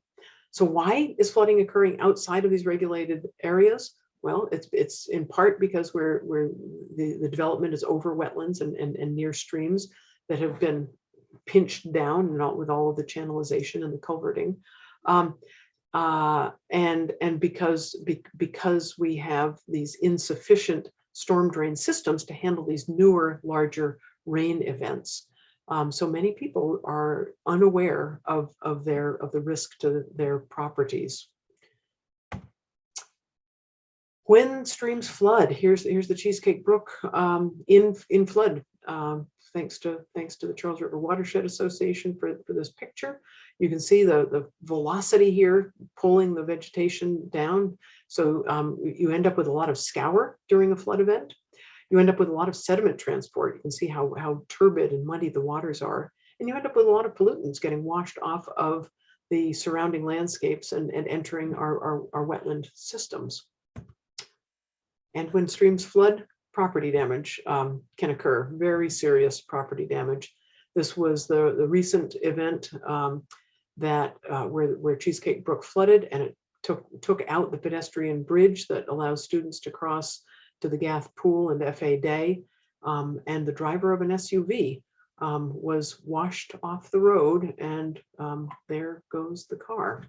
So why is flooding occurring outside of these regulated areas? Well, it's in part because the development is over wetlands and near streams that have been pinched down with all of the channelization and the culverting. And because we have these insufficient storm drain systems to handle these newer, larger rain events. So many people are unaware of the risk to their properties. When streams flood, here's the Cheesecake Brook in flood thanks to the Charles River Watershed Association for this picture. You can see the velocity here pulling the vegetation down. So you end up with a lot of scour during a flood event. You end up with a lot of sediment transport. You can see how turbid and muddy the waters are. And you end up with a lot of pollutants getting washed off of the surrounding landscapes and entering our wetland systems. And when streams flood, property damage can occur, very serious property damage. This was the recent event where Cheesecake Brook flooded, and it took out the pedestrian bridge that allows students to cross to the Gath Pool and FA Day. And the driver of an SUV was washed off the road, and there goes the car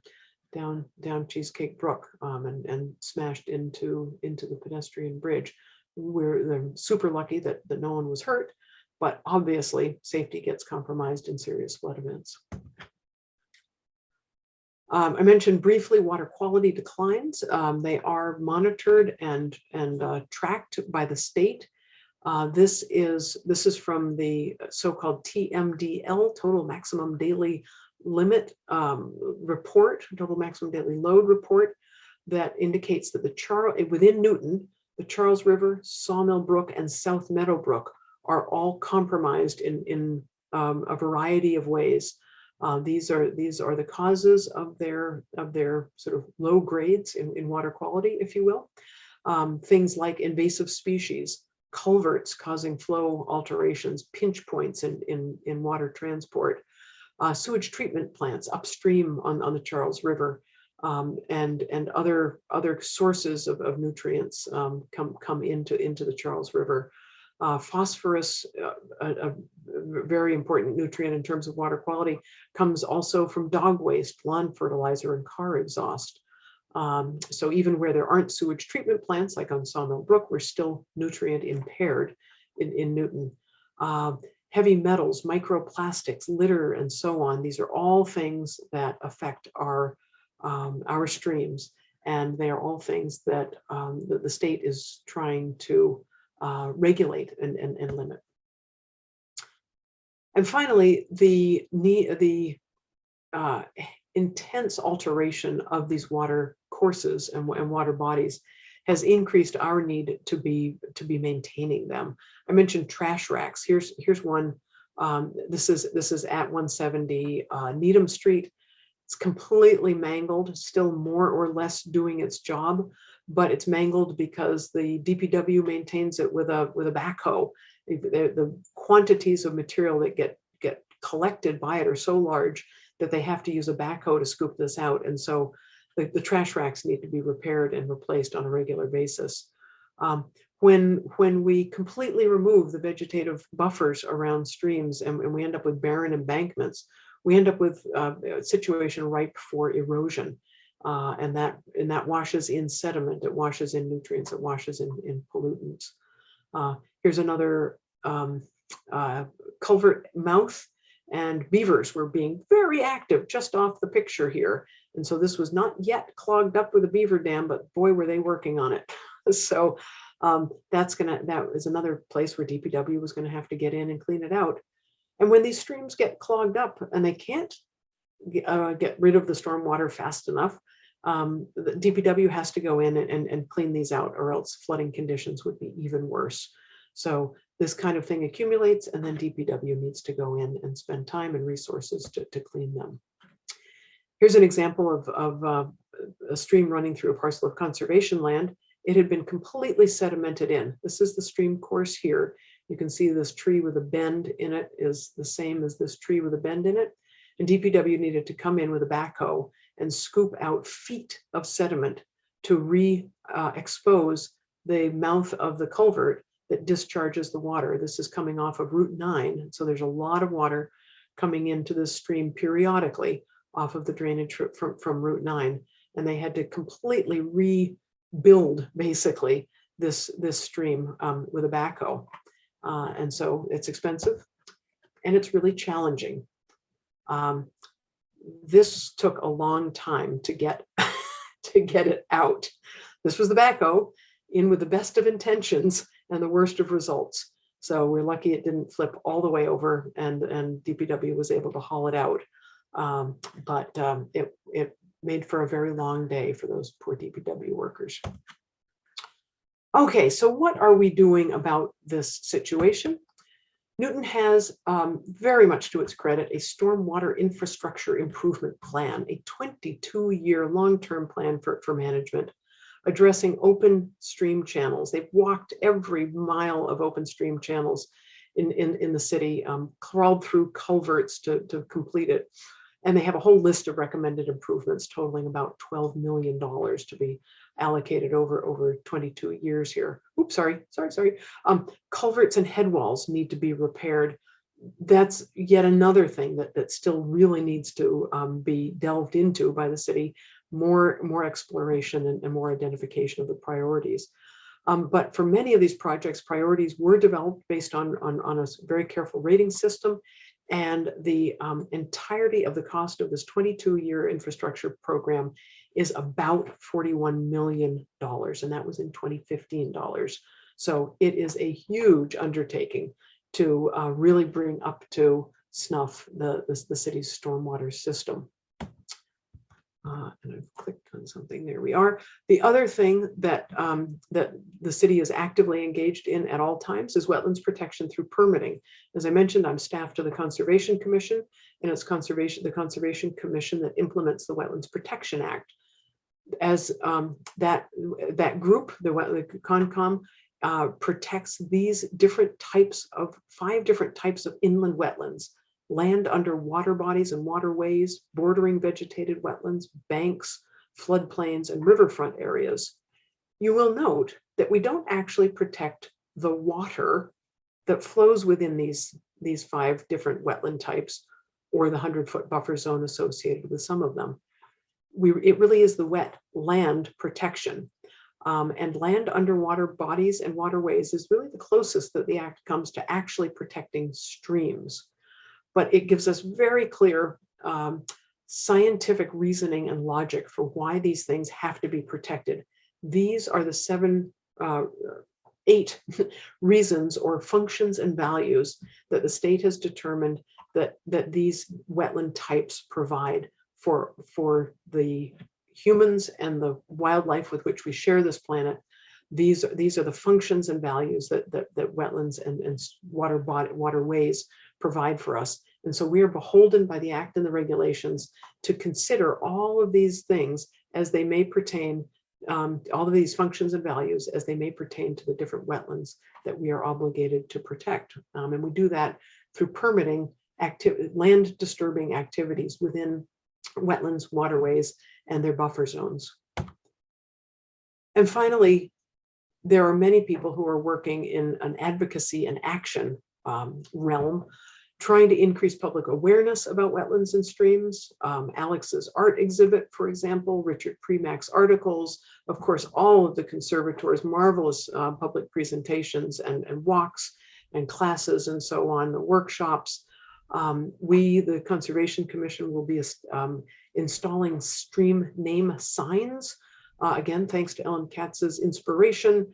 down Cheesecake Brook and smashed into the pedestrian bridge. They're super lucky that no one was hurt, but obviously safety gets compromised in serious flood events. I mentioned briefly water quality declines. They are monitored and tracked by the state. This is from the so-called TMDL, total maximum daily limit report, total maximum daily load report, that indicates that within Newton, the Charles River, Sawmill Brook, and South Meadow Brook are all compromised in a variety of ways. These are the causes of their sort of low grades in water quality, if you will. Things like invasive species, culverts causing flow alterations, pinch points in water transport, sewage treatment plants upstream on the Charles River, and other sources of nutrients come into the Charles River. Phosphorus, a very important nutrient in terms of water quality, comes also from dog waste, lawn fertilizer, and car exhaust. So even where there aren't sewage treatment plants, like on Sawmill Brook, we're still nutrient impaired in Newton. Heavy metals, microplastics, litter, and so on. These are all things that affect our streams, and they are all things that the state is trying to regulate and limit. And finally, the intense alteration of these water courses and water bodies has increased our need to be maintaining them. I mentioned trash racks. Here's one. This is at 170 Needham Street. It's completely mangled, still more or less doing its job, but it's mangled because the DPW maintains it with a backhoe. The quantities of material that get collected by it are so large that they have to use a backhoe to scoop this out. And so the trash racks need to be repaired and replaced on a regular basis. When we completely remove the vegetative buffers around streams and we end up with barren embankments, we end up with a situation ripe for erosion. And that washes in sediment, it washes in nutrients, it washes in pollutants. Here's another culvert mouth, and beavers were being very active just off the picture here. And so this was not yet clogged up with a beaver dam, but boy, were they working on it. So that is another place where DPW was going to have to get in and clean it out. And when these streams get clogged up and they can't get rid of the stormwater fast enough, the DPW has to go in and clean these out, or else flooding conditions would be even worse. So this kind of thing accumulates, and then DPW needs to go in and spend time and resources to clean them. Here's an example of a stream running through a parcel of conservation land. It had been completely sedimented in. This is the stream course here. You can see this tree with a bend in it is the same as this tree with a bend in it. And DPW needed to come in with a backhoe and scoop out feet of sediment to re-expose the mouth of the culvert that discharges the water. This is coming off of Route 9. So there's a lot of water coming into this stream periodically off of the drainage from Route 9. And they had to completely rebuild basically this stream with a backhoe. And so it's expensive and it's really challenging. This took a long time to get it out. This was the backhoe in with the best of intentions and the worst of results. So we're lucky it didn't flip all the way over, and DPW was able to haul it out. But it made for a very long day for those poor DPW workers. Okay, so what are we doing about this situation? Newton has, very much to its credit, a stormwater infrastructure improvement plan, a 22-year long-term plan for management, addressing open stream channels. They've walked every mile of open stream channels in the city, crawled through culverts to complete it. And they have a whole list of recommended improvements totaling about $12 million to be allocated over 22 years here. Oops, sorry. Culverts and head walls need to be repaired. That's yet another thing that still really needs to be delved into by the city. More exploration and more identification of the priorities. But for many of these projects, priorities were developed based on a very careful rating system. And the entirety of the cost of this 22-year infrastructure program is about $41 million, and that was in 2015 dollars. So it is a huge undertaking to really bring up to snuff the city's stormwater system. And I've clicked on something. There we are. The other thing that that the city is actively engaged in at all times is wetlands protection through permitting. As I mentioned, I'm staff to the Conservation Commission, and it's the Conservation Commission that implements the Wetlands Protection Act. As that group, the CONCOM, protects these five different types of inland wetlands: land under water bodies and waterways, bordering vegetated wetlands, banks, floodplains, and riverfront areas. You will note that we don't actually protect the water that flows within these five different wetland types, or the 100-foot buffer zone associated with some of them. It really is the wet land protection. And land underwater bodies and waterways is really the closest that the act comes to actually protecting streams. But it gives us very clear scientific reasoning and logic for why these things have to be protected. These are the 8 reasons or functions and values that the state has determined that these wetland types provide for the humans and the wildlife with which we share this planet. These are the functions and values that wetlands and waterways provide for us. And so we are beholden by the act and the regulations to consider all of these things as they may pertain, all of these functions and values as they may pertain to the different wetlands that we are obligated to protect. And we do that through permitting land disturbing activities within wetlands, waterways, and their buffer zones. And finally, there are many people who are working in an advocacy and action realm, trying to increase public awareness about wetlands and streams. Alex's art exhibit, for example, Richard Premack's articles, of course, all of the conservators' marvelous public presentations and walks and classes and so on, the workshops. We, the Conservation Commission, will be installing stream name signs, again, thanks to Ellen Katz's inspiration,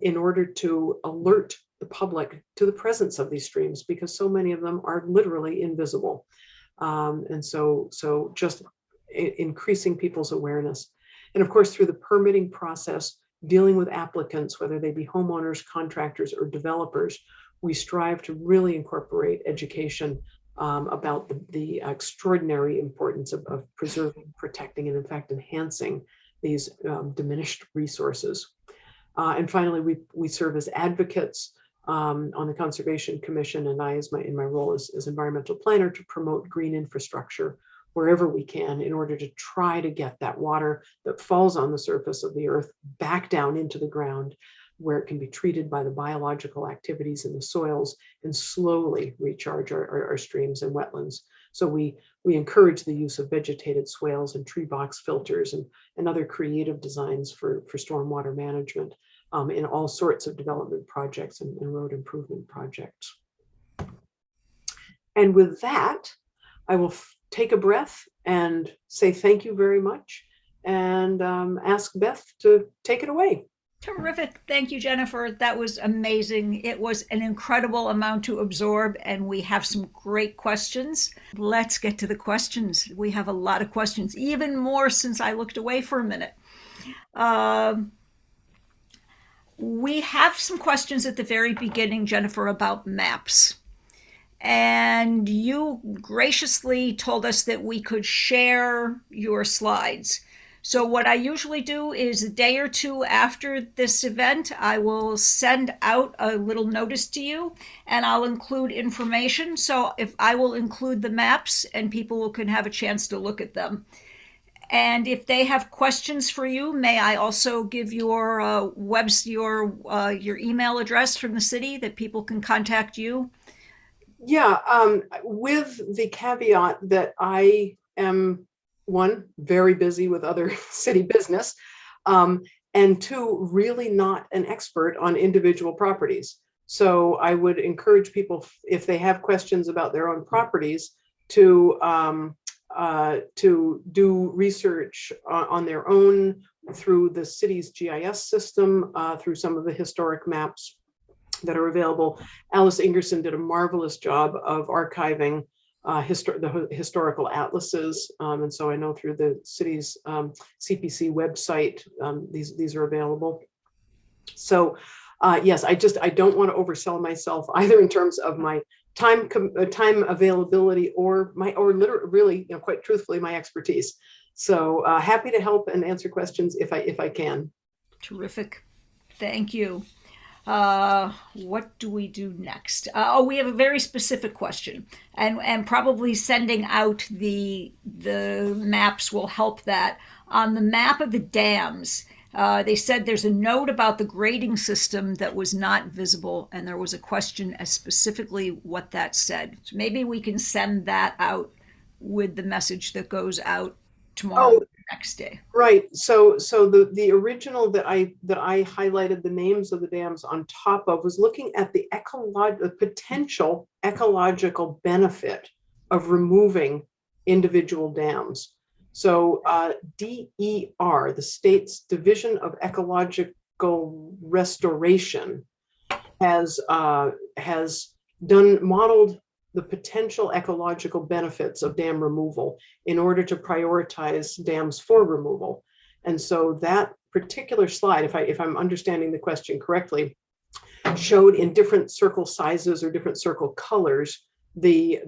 in order to alert the public to the presence of these streams, because so many of them are literally invisible. And so just increasing people's awareness. And of course, through the permitting process, dealing with applicants, whether they be homeowners, contractors, or developers, we strive to really incorporate education about the extraordinary importance of preserving, protecting, and in fact, enhancing these diminished resources. And finally, we serve as advocates on the Conservation Commission, and I, in my role as environmental planner, to promote green infrastructure wherever we can in order to try to get that water that falls on the surface of the earth back down into the ground, where it can be treated by the biological activities in the soils and slowly recharge our streams and wetlands. So we encourage the use of vegetated swales and tree box filters and other creative designs for stormwater management in all sorts of development projects and road improvement projects. And with that, I will take a breath and say thank you very much and ask Beth to take it away. Terrific. Thank you, Jennifer. That was amazing. It was an incredible amount to absorb, and we have some great questions. Let's get to the questions. We have a lot of questions, even more since I looked away for a minute. Um we have some questions at the very beginning, Jennifer, about maps. And you graciously told us that we could share your slides. So, what I usually do is a day or two after this event, I will send out a little notice to you and I'll include information. So, if I will include the maps and people can have a chance to look at them. And if they have questions for you, may I also give your your email address from the city that people can contact you? Yeah, with the caveat that I am, one, very busy with other city business, and two, really not an expert on individual properties. So I would encourage people, if they have questions about their own properties, to do research on their own through the city's GIS system, through some of the historic maps that are available. Alice Ingerson did a marvelous job of archiving the historical atlases. And so I know through the city's CPC website, these are available. So yes, I don't want to oversell myself either in terms of my time availability or literally, really, quite truthfully, my expertise. So happy to help and answer questions if I can. Terrific. Thank you. What do we do next? We have a very specific question, and probably sending out the maps will help that. On the map of the dams, they said there's a note about the grading system that was not visible, and there was a question as specifically what that said. So maybe we can send that out with the message that goes out tomorrow, Oh, next day. right. So the original that I highlighted the names of the dams on top of was looking at the potential ecological benefit of removing individual dams. So DER, the state's Division of Ecological Restoration, has modeled the potential ecological benefits of dam removal in order to prioritize dams for removal. And so that particular slide, if I'm understanding the question correctly, showed in different circle sizes or different circle colors the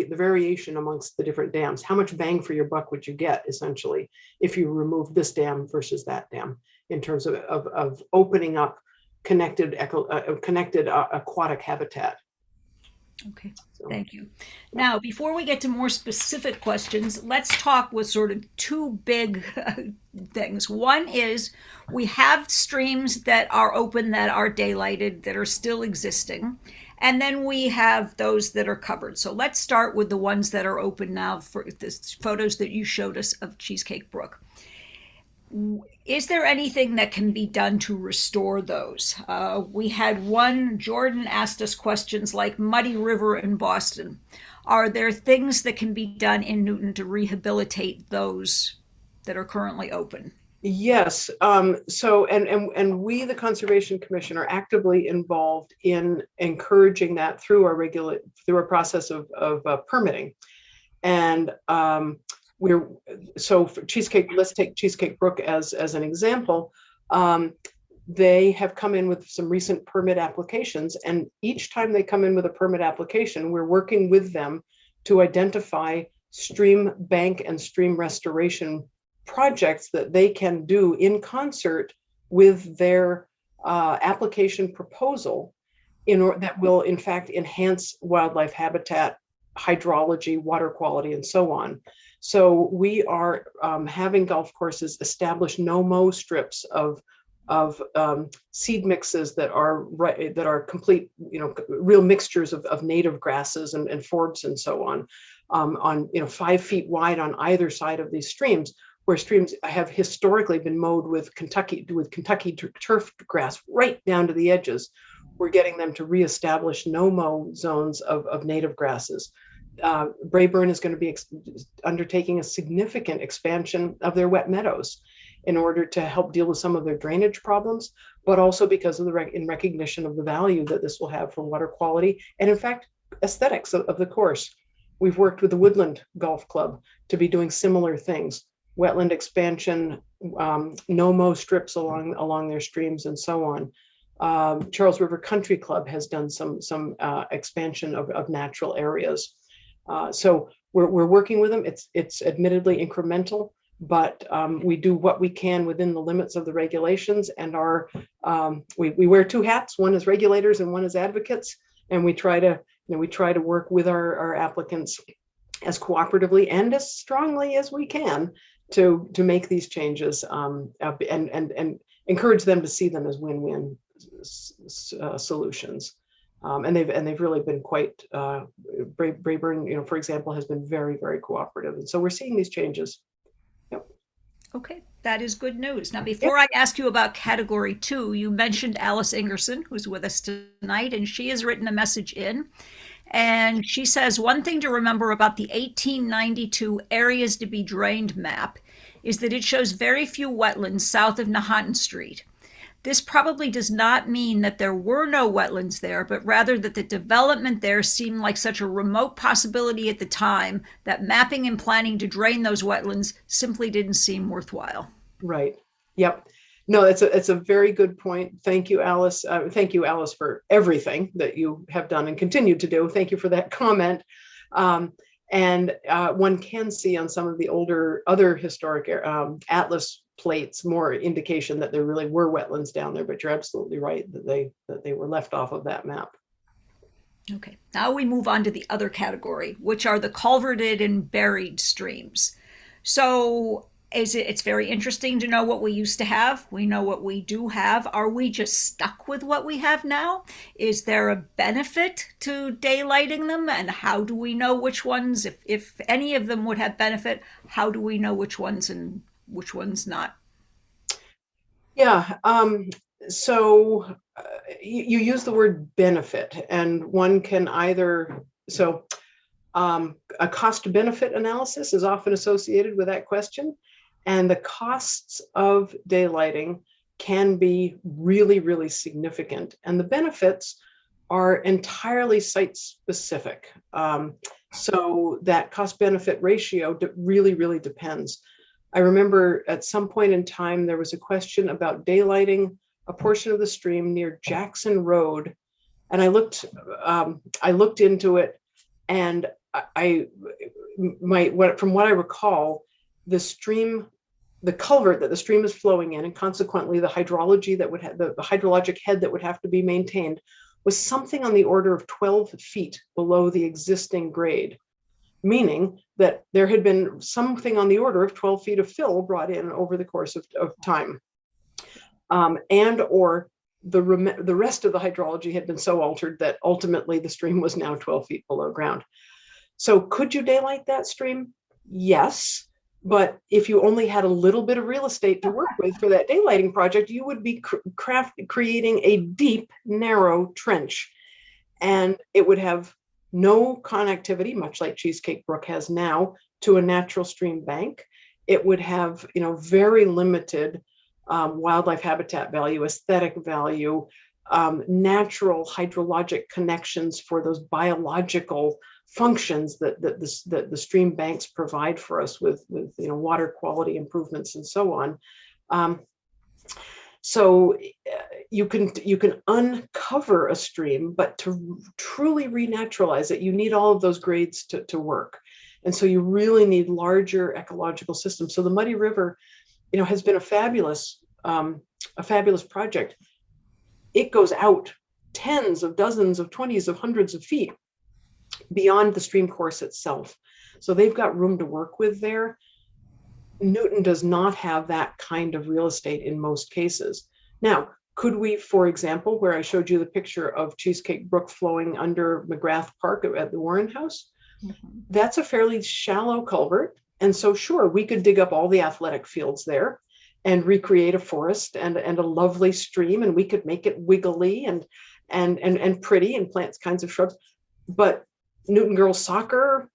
variation amongst the different dams. How much bang for your buck would you get essentially if you remove this dam versus that dam in terms of opening up connected aquatic habitat. Okay, thank you. Now, before we get to more specific questions, let's talk with sort of two big things. One is we have streams that are open, that are daylighted, that are still existing. And then we have those that are covered. So let's start with the ones that are open now for the photos that you showed us of Cheesecake Brook. Is there anything that can be done to restore those? We had one, Jordan asked us questions like Muddy River in Boston. Are there things that can be done in Newton to rehabilitate those that are currently open? Yes. So, and we, the Conservation Commission, are actively involved in encouraging that through our process of permitting. And so for let's take Cheesecake Brook as an example. They have come in with some recent permit applications, and each time they come in with a permit application, we're working with them to identify stream bank and stream restoration projects that they can do in concert with their application proposal that will in fact enhance wildlife habitat, hydrology, water quality, and so on. So we are having golf courses establish no-mow strips of seed mixes that are complete, real mixtures of native grasses and forbs and so on 5 feet wide on either side of these streams, where streams have historically been mowed with Kentucky turf grass right down to the edges. We're getting them to reestablish no-mow zones of native grasses. Brayburn is going to be undertaking a significant expansion of their wet meadows. in order to help deal with some of their drainage problems, but also because of in recognition of the value that this will have for water quality and, in fact, aesthetics of the course. We've worked with the Woodland Golf Club to be doing similar things, wetland expansion, no-mow strips along their streams, and so on. Charles River Country Club has done some expansion of natural areas. So we're working with them. It's admittedly incremental, but we do what we can within the limits of the regulations, and we wear two hats. One is regulators and one is advocates, and we try to work with our applicants as cooperatively and as strongly as we can to make these changes, and encourage them to see them as win-win solutions. And they've really been quite Braeburn, for example, has been very, very cooperative, and so we're seeing these changes. Yep. Okay, that is good news. Now, before I ask you about category 2, you mentioned Alice Ingerson, who's with us tonight, and she has written a message in. And she says, one thing to remember about the 1892 areas to be drained map is that it shows very few wetlands south of Nahantine Street. This probably does not mean that there were no wetlands there, but rather that the development there seemed like such a remote possibility at the time that mapping and planning to drain those wetlands simply didn't seem worthwhile. Right. Yep. No, it's a very good point. Thank you, Alice. Thank you, Alice, for everything that you have done and continue to do. Thank you for that comment. And one can see on some of the other historic atlas plates more indication that there really were wetlands down there, but you're absolutely right that they were left off of that map. Okay, now we move on to the other category, which are the culverted and buried streams. So it's very interesting to know what we used to have. We know what we do have. Are we just stuck with what we have now? Is there a benefit to daylighting them? And how do we know which ones, if any of them would have benefit, how do we know which ones and which ones not? Yeah, so you use the word benefit, and one can either, a cost benefit analysis is often associated with that question. And the costs of daylighting can be really, really significant. And the benefits are entirely site specific. So that cost benefit ratio really, really depends. I remember at some point in time, there was a question about daylighting a portion of the stream near Jackson Road. And I looked into it, and from what I recall, the culvert that the stream is flowing in, and consequently the hydrology that would have the hydrologic head that would have to be maintained, was something on the order of 12 feet below the existing grade, meaning that there had been something on the order of 12 feet of fill brought in over the course of time, and or the rest of the hydrology had been so altered that ultimately the stream was now 12 feet below ground. So could you daylight that stream? Yes. But if you only had a little bit of real estate to work with for that daylighting project, you would be creating a deep, narrow trench. And it would have no connectivity, much like Cheesecake Brook has now, to a natural stream bank. It would have, very limited wildlife habitat value, aesthetic value, natural hydrologic connections for those biological functions that the stream banks provide for us with water quality improvements and so on. So you can uncover a stream, but to truly renaturalize it, you need all of those grades to work. And so you really need larger ecological systems. So the Muddy River, has been a fabulous project. It goes out tens of dozens of 20s of hundreds of feet beyond the stream course itself. So they've got room to work with there. Newton does not have that kind of real estate in most cases. Now, could we, for example, where I showed you the picture of Cheesecake Brook flowing under McGrath Park at the Warren House, that's a fairly shallow culvert. And so sure, we could dig up all the athletic fields there and recreate a forest and a lovely stream, and we could make it wiggly and pretty and plant kinds of shrubs. But Newton girls soccer,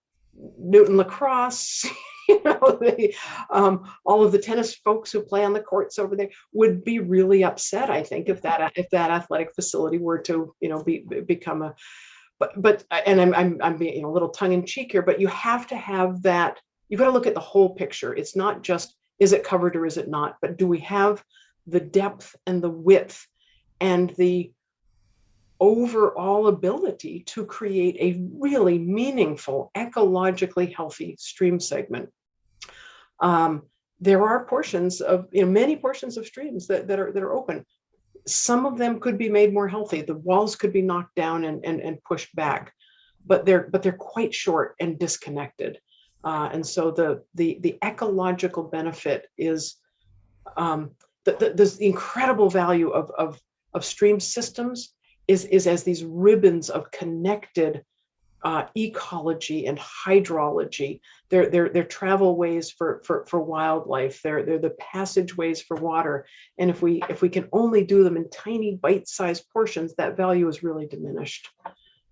Newton lacrosse, All of the tennis folks who play on the courts over there would be really upset, I think, if that athletic facility were to, become a. But and I'm being a little tongue in cheek here, but you have to have that. You've got to look at the whole picture. It's not just, is it covered or is it not, but do we have the depth and the width and the overall ability to create a really meaningful, ecologically healthy stream segment. There are portions of, many portions of streams that are open. Some of them could be made more healthy. The walls could be knocked down and pushed back, but they're quite short and disconnected. And so the ecological benefit is the incredible value of stream systems is as these ribbons of connected ecology and hydrology. They're travelways for wildlife. They're the passageways for water. And if we can only do them in tiny bite-sized portions, that value is really diminished.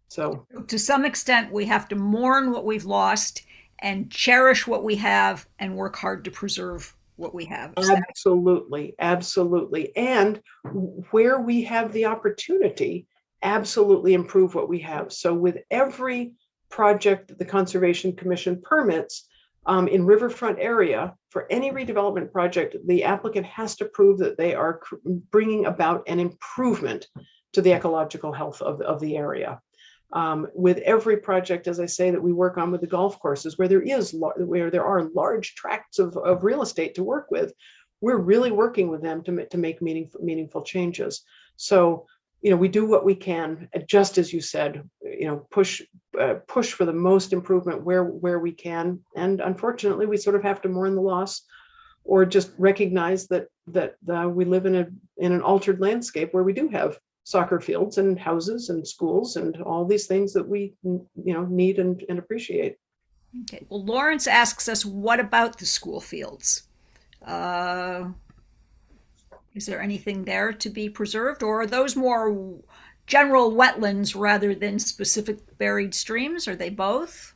So to some extent, we have to mourn what we've lost and cherish what we have and work hard to preserve what we have. Absolutely. And where we have the opportunity, absolutely improve what we have. So with every project that the Conservation Commission permits in riverfront area, for any redevelopment project, the applicant has to prove that they are bringing about an improvement to the ecological health of the area. With every project, as I say, that we work on with the golf courses, where there are large tracts of real estate to work with, we're really working with them to make meaningful changes. So, we do what we can, just as you said, push for the most improvement where we can. And unfortunately, we sort of have to mourn the loss, or just recognize that we live in an altered landscape where we do have soccer fields and houses and schools and all these things that we need and appreciate. Okay. Well, Lawrence asks us, what about the school fields? Is there anything there to be preserved, or are those more general wetlands rather than specific buried streams? Are they both?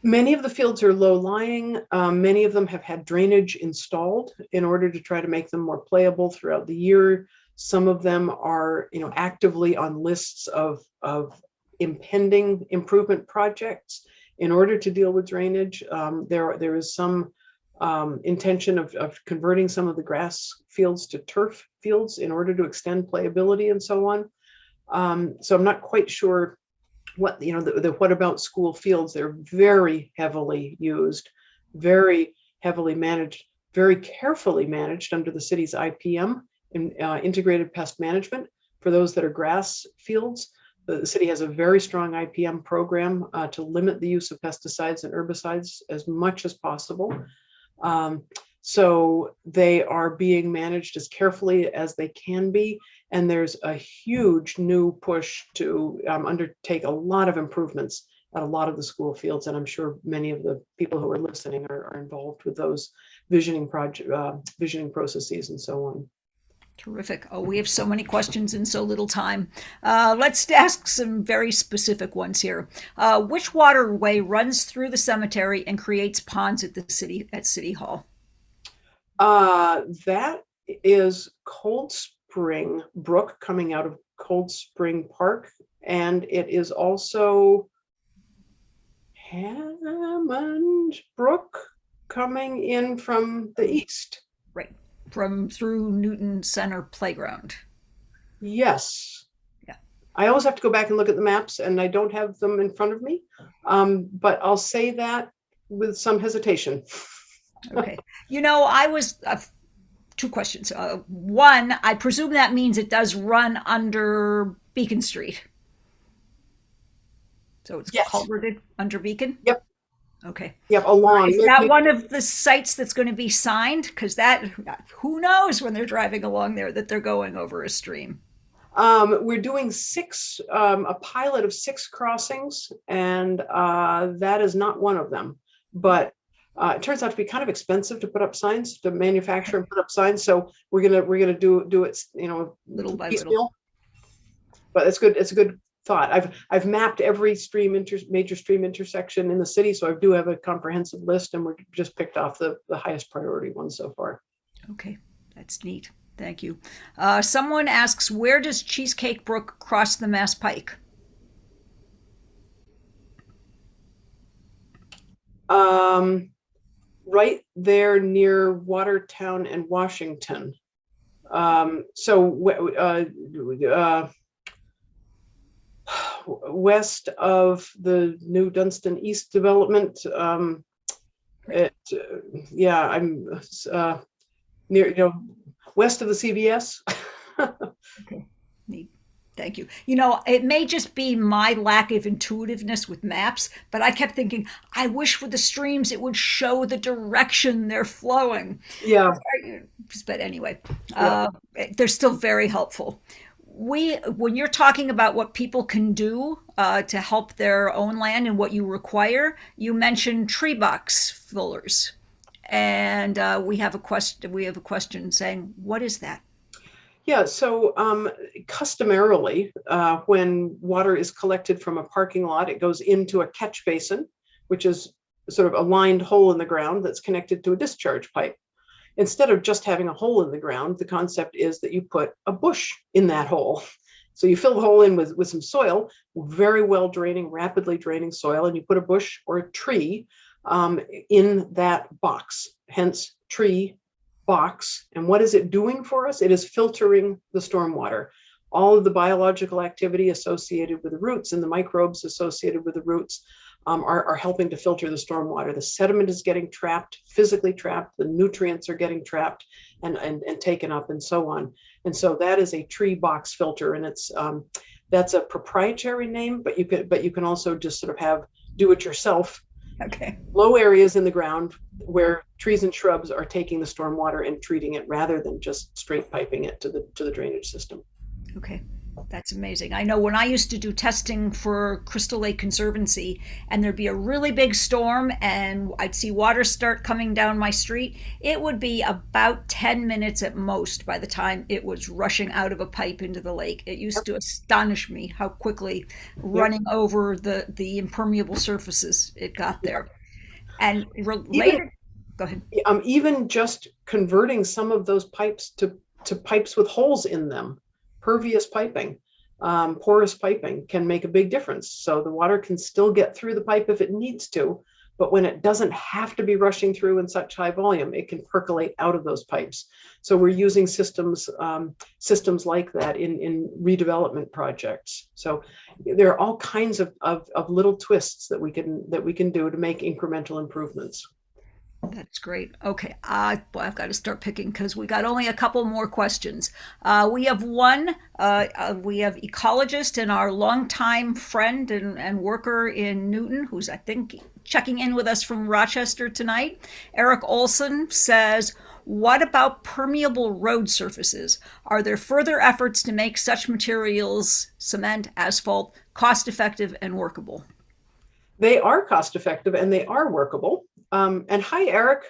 Many of the fields are low-lying. Many of them have had drainage installed in order to try to make them more playable throughout the year. Some of them are, actively on lists of impending improvement projects in order to deal with drainage. There is some intention of converting some of the grass fields to turf fields in order to extend playability and so on. So I'm not quite sure what, what about school fields? They're very heavily used, very heavily managed, very carefully managed under the city's IPM, integrated pest management. For those that are grass fields, the city has a very strong IPM program to limit the use of pesticides and herbicides as much as possible. So they are being managed as carefully as they can be. And there's a huge new push to undertake a lot of improvements at a lot of the school fields. And I'm sure many of the people who are listening are involved with those visioning processes and so on. Terrific. Oh, we have so many questions in so little time. Let's ask some very specific ones here. Which waterway runs through the cemetery and creates ponds at City Hall? That is Cold Spring Brook coming out of Cold Spring Park, and it is also Hammond Brook coming in from the east. Right. Through Newton Center Playground. Yes. Yeah. I always have to go back and look at the maps, and I don't have them in front of me. But I'll say that with some hesitation. Okay. I was two questions. One, I presume that means it does run under Beacon Street. So it's culverted under Beacon? Yep. Okay. Yep, along. Is that one of the sites that's going to be signed? Because who knows when they're driving along there that they're going over a stream. We're doing a pilot of 6 crossings, and that is not one of them. But it turns out to be kind of expensive to put up signs, to manufacture and put up signs. So we're gonna do it, little by little. But it's good. It's a good thought. I've mapped every major stream intersection in the city, so I do have a comprehensive list, and we're just picked off the highest priority ones so far. Okay, that's neat. Thank you. Someone asks, where does Cheesecake Brook cross the Mass Pike? Right there near Watertown and Washington. West of the new Dunstan East development. I'm near, west of the CVS. Okay, neat. Thank you. You know, it may just be my lack of intuitiveness with maps, but I kept thinking, I wish for the streams it would show the direction they're flowing. Yeah. But anyway, Yeah. they're still very helpful. When you're talking about what people can do to help their own land and what you require, you mentioned tree box fillers, and we have a question. We have a question saying, "What is that?" Yeah, so customarily, when water is collected from a parking lot, it goes into a catch basin, which is sort of a lined hole in the ground that's connected to a discharge pipe. Instead of just having a hole in the ground, the concept is that you put a bush in that hole. So you fill the hole in with some soil, very well draining, rapidly draining soil, and you put a bush or a tree in that box, hence tree box. And what is it doing for us? It is filtering the stormwater. All of the biological activity associated with the roots and the microbes associated with the roots are helping to filter the stormwater. The sediment is getting trapped, physically trapped, the nutrients are getting trapped and taken up and so on. And so that is a tree box filter, and it's that's a proprietary name, but you can also just sort of do it yourself. Okay. Low areas in the ground where trees and shrubs are taking the stormwater and treating it rather than just straight piping it to the drainage system. Okay. That's amazing. I know when I used to do testing for Crystal Lake Conservancy, and there'd be a really big storm, and I'd see water start coming down my street, it would be about 10 minutes at most by the time it was rushing out of a pipe into the lake. It used to astonish me how quickly running over the impermeable surfaces it got there. And related, go ahead. Even just converting some of those pipes to pipes with holes in them, pervious piping, porous piping can make a big difference. So the water can still get through the pipe if it needs to, but when it doesn't have to be rushing through in such high volume, it can percolate out of those pipes. So we're using systems like that in redevelopment projects. So there are all kinds of little twists that we can do to make incremental improvements. That's great. Okay, boy, I've got to start picking because we got only a couple more questions. We have one. We have ecologist and our longtime friend and worker in Newton, who's I think checking in with us from Rochester tonight. Eric Olson says, "What about permeable road surfaces? Are there further efforts to make such materials, cement, asphalt, cost-effective and workable?" They are cost effective and they are workable. And hi, Eric.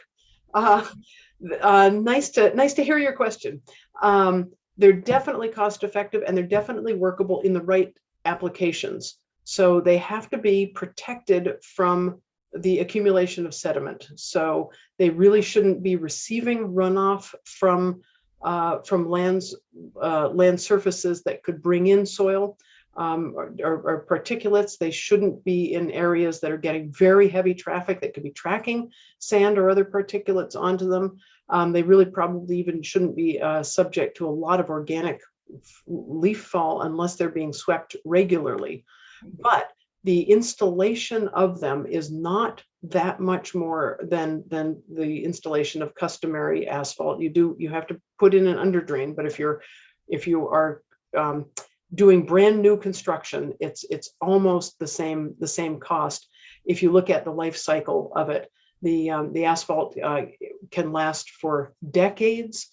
Nice to hear your question. They're definitely cost effective and they're definitely workable in the right applications. So they have to be protected from the accumulation of sediment. So they really shouldn't be receiving runoff from land surfaces that could bring in soil. Or particulates. They shouldn't be in areas that are getting very heavy traffic that could be tracking sand or other particulates onto them. They really probably even shouldn't be subject to a lot of organic leaf fall unless they're being swept regularly. But the installation of them is not that much more than the installation of customary asphalt. You have to put in an underdrain, but if you are doing brand new construction, it's almost the same cost. If you look at the life cycle of it, the asphalt can last for decades.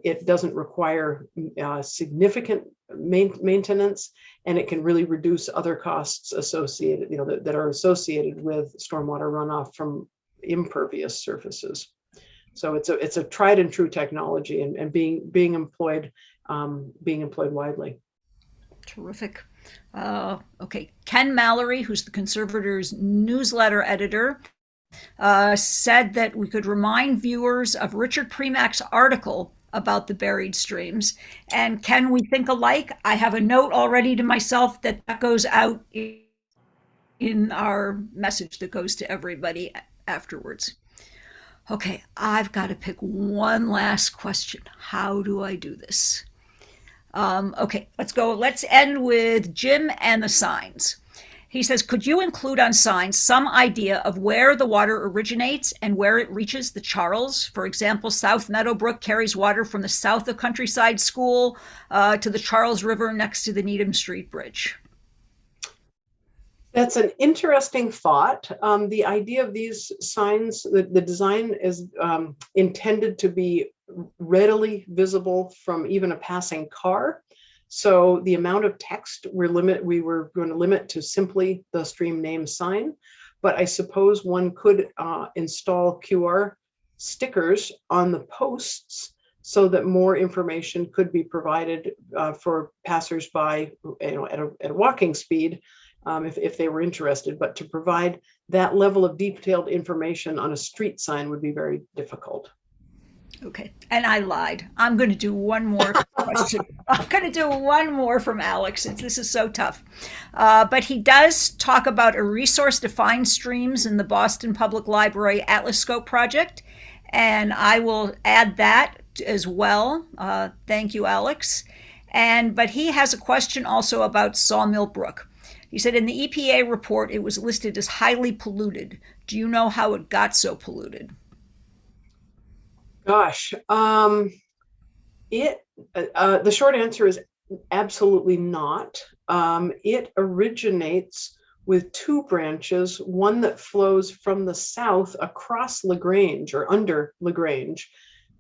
It doesn't require significant maintenance, and it can really reduce other costs associated, that are associated with stormwater runoff from impervious surfaces. So it's a tried and true technology, and being employed widely. Terrific. Okay, Ken Mallory, who's the Conservators newsletter editor, said that we could remind viewers of Richard Premack's article about the buried streams. And can we think alike? I have a note already to myself that goes out in our message that goes to everybody afterwards. Okay, I've got to pick one last question. How do I do this? Okay, let's go. Let's end with Jim and the signs. He says, could you include on signs some idea of where the water originates and where it reaches the Charles? For example, South Meadow Brook carries water from the south of Countryside School to the Charles River next to the Needham Street Bridge. That's an interesting thought. The idea of these signs, the design is intended to be readily visible from even a passing car. So the amount of text we were going to limit to simply the stream name sign. But I suppose one could install QR stickers on the posts so that more information could be provided for passersby, at a walking speed, if they were interested. But to provide that level of detailed information on a street sign would be very difficult. Okay, and I lied. I'm going to do one more question. I'm going to do one more from Alex, since this is so tough. But he does talk about a resource to find streams in the Boston Public Library Atlas Scope project, and I will add that as well. Thank you, Alex. But he has a question also about Sawmill Brook. He said in the EPA report, it was listed as highly polluted. Do you know how it got so polluted? Gosh, the short answer is absolutely not. It originates with two branches, one that flows from the south across LaGrange or under LaGrange,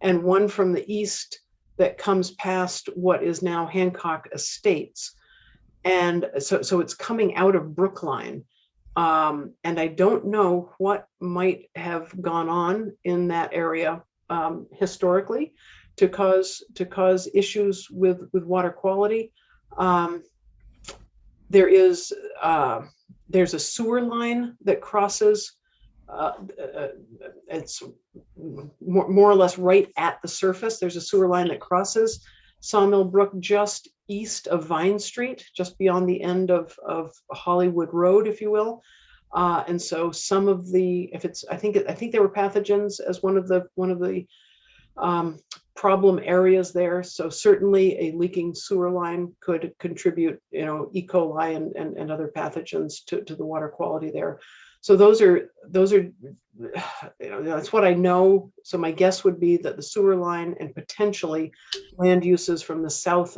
and one from the east that comes past what is now Hancock Estates. And so it's coming out of Brookline. And I don't know what might have gone on in that area historically to cause issues with water quality. There's a sewer line that crosses. It's more or less right at the surface. There's a sewer line that crosses Sawmill Brook just east of Vine Street, just beyond the end of Hollywood Road, if you will. And so some of the, I think there were pathogens as one of the problem areas there. So certainly a leaking sewer line could contribute, E. coli and other pathogens to the water quality there. So those are that's what I know. So my guess would be that the sewer line and potentially land uses from the south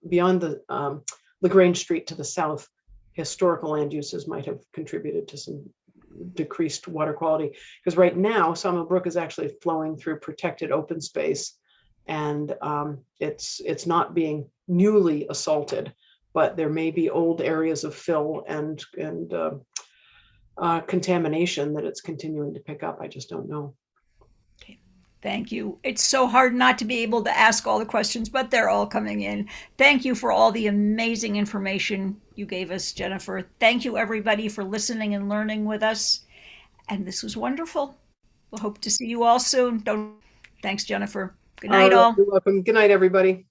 beyond the LaGrange Street to the south, historical land uses might have contributed to some decreased water quality. Because right now, Sawmill Brook is actually flowing through protected open space, and it's not being newly assaulted, but there may be old areas of fill and contamination that it's continuing to pick up. I just don't know. Okay. Thank you. It's so hard not to be able to ask all the questions, but they're all coming in. Thank you for all the amazing information you gave us, Jennifer. Thank you, everybody, for listening and learning with us. And this was wonderful. We'll hope to see you all soon. Thanks, Jennifer. Good night, all. You're welcome. Good night, everybody.